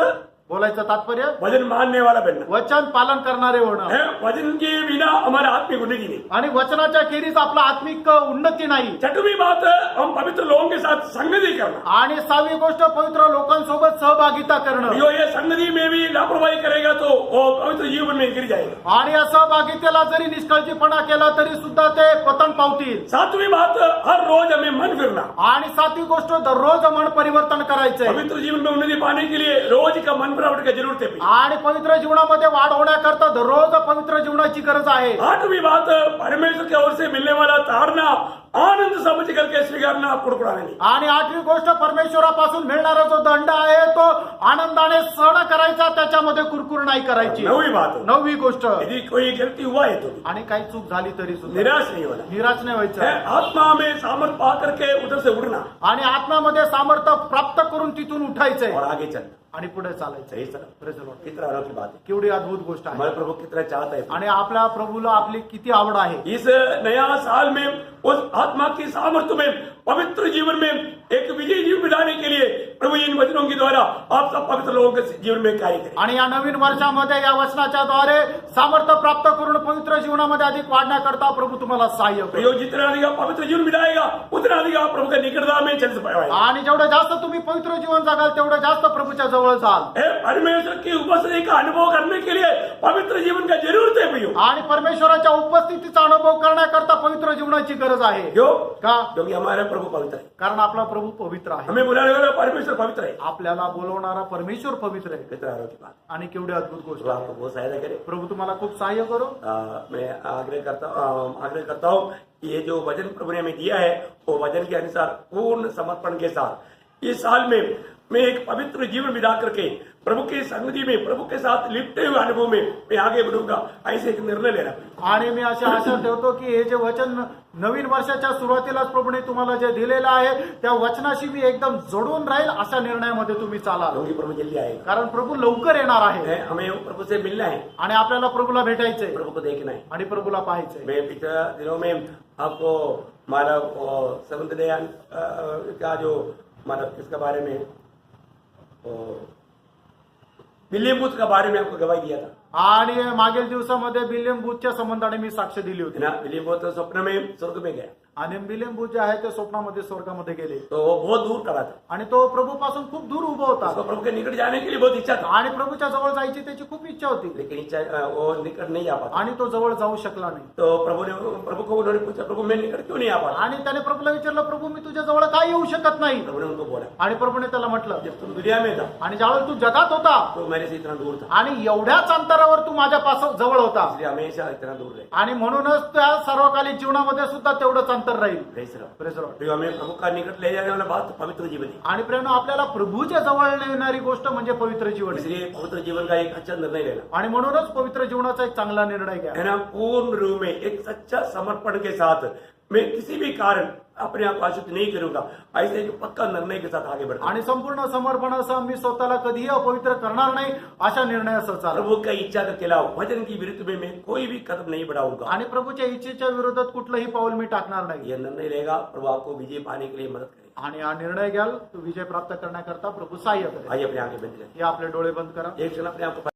बोलायचं तात्पर्य, वचन मानने वाला बनना वचन पालन करणारे होणं. है। वचन के बिना हमारा आत्मिक उन्नति नहीं। आणि वचनाच्या खेरीज आपला आत्मिक उन्नती नाही. छठवीं बात, हम पवित्र लोगों के साथ संगति करना। आणि 6वी गोष्ट, पवित्र लोकांसोबत सहभागिता करणं. जो ये संगति में भी लापरवाही करेगा तो वो पवित्र जीवन में गिर जाएगा। आणि या सहभागितेला जरी निष्काळजीपणा केला तरी सुद्धा ते पतन पावतील. सातवीं बात, हर रोज हमें मन फिरना। आणि 7वी गोष्ट, दररोज मन परिवर्तन करायचंय. पवित्र जीवन में उन्नति पाने के लिए रोज का मन परिवर्तन की जरूरत है। आणि पवित्र जीवनामध्ये वाढ होण्याकरता दररोज पवित्र जीवनाची गरज आहे. 8वीं बात, परमेश्वर की ओर से मिलने वाला ताड़ना आनंद समझ करके स्वीकारना, कुड़कुड़ाना नहीं। आणि 8वी गोष्ट, परमेश्वरापासून मिळणारा जो दंड आहे तो आनंदाने सहन करायचा, त्याच्यामध्ये कुरकुर नाही करायची. 9वीं बात, 9वी गोष्ट, यदि कोई गलती हुआ है तो आणि काही चूक झाली तरी सुद्धा निराश नहीं होना निराश नाही है। व्हायचं. आत्मा में सामर्थ पा करके उधर से उड़ना आणि आत्म्यामध्ये सामर्थ्य प्राप्त करून तिथून उठायचंय और आगे चलना। आणि पुढे चालायचं. सही सर, Praise the Lord. कितना अनोखी बात है। केवढी अद्भुत गोष्ट आहे. हमारे प्रभु कितना चाहता है। आणि आपल्या प्रभूला आपली किती आवड आहे. इस नया साल में उस आत्मा की सामर्थ्य में, पवित्र जीवन में एक विजय जीवन बिताने के लिए प्रभु इन वचनों के द्वारा आप सब पवित्र लोगों के जीवन में कार्य करें। आणि या नवीन वर्षामध्ये या वचनाच्या द्वारे सामर्थ्य प्राप्त करून पवित्र जीवनामध्ये अधिक वाढण्याकरता प्रभू तुम्हाला सहाय्य करेल. जो जितना अधिक आप पवित्र जीवन बिताएगा उतना अधिक आप प्रभु के निकटता में चल पाएगा। आणि जेवढं जास्त तुम्ही पवित्र जीवन जगाल तेवढं जास्त प्रभूच्या जवळ जाल. परमेश्वर की उपस्थिति का अनुभव करने के लिए पवित्र जीवन का जरूरत है भैया। आणि परमेश्वराच्या उपस्थितीचा अनुभव करण्याकरता पवित्र जीवनाची गरज आहे. क्यों? का? क्योंकि हमारा प्रभु पवित्र है। कारण आपला प्रभू पवित्र आहे. हमें बुलाने वाला परमेश्वर पवित्र है। आपल्याला बोलवणारा परमेश्वर पवित्र आहे. कितना अनोखी बात। आणि केवढी अद्भुत गोष्ट प्रभु आहे. आपको बहुत सहायता करे। प्रभू तुम्हाला खूप सहाय्य करो. मैं आग्रह करता हूँ ये जो वचन प्रभु ने हमें दिया है वो वचन के अनुसार पूर्ण समर्पण के साथ इस साल में मैं एक पवित्र जीवन बिता करके प्रभु की संगति में, प्रभु के साथ लिपटे हुए अनुभव में मैं आगे बढ़ूंगा, ऐसे एक निर्णय लेना। आणि मी अशी आशा ठेवतो की हे जे वचन नवीन वर्षाच्या सुरुवातीलाच प्रभूने तुम्हाला जे दिलेलं आहे त्या वचनाशी मी एकदम जोडून राहील अशा निर्णयामध्ये तुम्ही चालाल. क्योंकि प्रभु जल्दी आएगा। कारण प्रभू लवकर येणार आहे. हमें प्रभु से मिलना है आणि आपल्याला प्रभूला भेटायचंय, प्रभु को देखना है आणि प्रभूला पाहायचंय. मैं पिछले दिनों में आपको हमारा संत दयान का जो हमारा किसके बारे में विलियम बूथ के बारे में आपको गवाही दिया था। आणि मागील दिवसामध्ये विल्यम बूथच्या संबंधाने मी साक्ष दिली होती है ना विलियम बहुत स्वप्न में स्वर्ग में गया आणि विल्यम बूथ जे आहे ते स्वप्नामध्ये स्वर्गामध्ये गेले तो वो बहुत दूर खड़ा था आणि तो प्रभूपासून खूप दूर उभा होता उसको प्रभु के निकट जाने के लिए बहुत इच्छा था आणि प्रभूच्या जवळ जायची त्याची खूप इच्छा होती लेकिन इच्छा वो निकट नहीं आ पाता आणि तो जवळ जाऊ शकला नाही तो प्रभु को उन्होंने पूछा प्रभु मैं निकट क्यों नहीं आ पाता आणि त्याने प्रभूला विचारलं प्रभू मी तुझ्या जवळ का येऊ शकत नाही प्रभु ने उनको बोला आणि प्रभूने त्याला म्हटलं जब तुम दुनिया में था आणि ज्यावेळेस तू जगात होता तो मेरे से इतना दूर था आणि एवढ्याच अंतरावर तू माझ्यापासून जवळ होता इसलिए हमेशा इतना दूर रहे आणि म्हणूनच त्या सर्वकालीन जीवनामध्ये सुद्धा तेवढंच अंतर राहील प्रेस रहो Praise the Lord. तो हमें प्रभु का निकट ले जाने वाला बात पवित्र जीवन है आणि प्रेम आपल्याला प्रभूच्या जवळ नेणारी गोष्ट म्हणजे पवित्र जीवन आहे. इसलिए पवित्र जीवन का एक अच्छा निर्णय लेना आणि म्हणूनच पवित्र जीवनाचा एक चांगला निर्णय घ्या है ना पूर्ण रूप में एक सच्चा समर्पण के साथ मैं किसी भी कारण अपने आप को अशुद्ध नहीं करूंगा ऐसे एक पक्का निर्णय के साथ आगे बढ़ता आणि संपूर्ण समर्पणासह मी स्वतःला कधीही अपवित्र करणार नाही अशा निर्णयासह चालू प्रभु का इच्छा के खिलाफ वचन की विरुद्ध में मैं कोई भी कदम नहीं बढ़ाऊंगा आणि प्रभूच्या इच्छेच्या विरोधात कुठलंही पाऊल मी टाकणार नाही यह निर्णय लेगा प्रभु आपको विजय पाने के लिए मदद करेगा आणि हा निर्णय घ्याल तो विजय प्राप्त करण्याकरता प्रभू सहाय्य करेल आइए अपने आगे बंद करें हे आपले डोळे बंद करा एक क्षण अपने आप को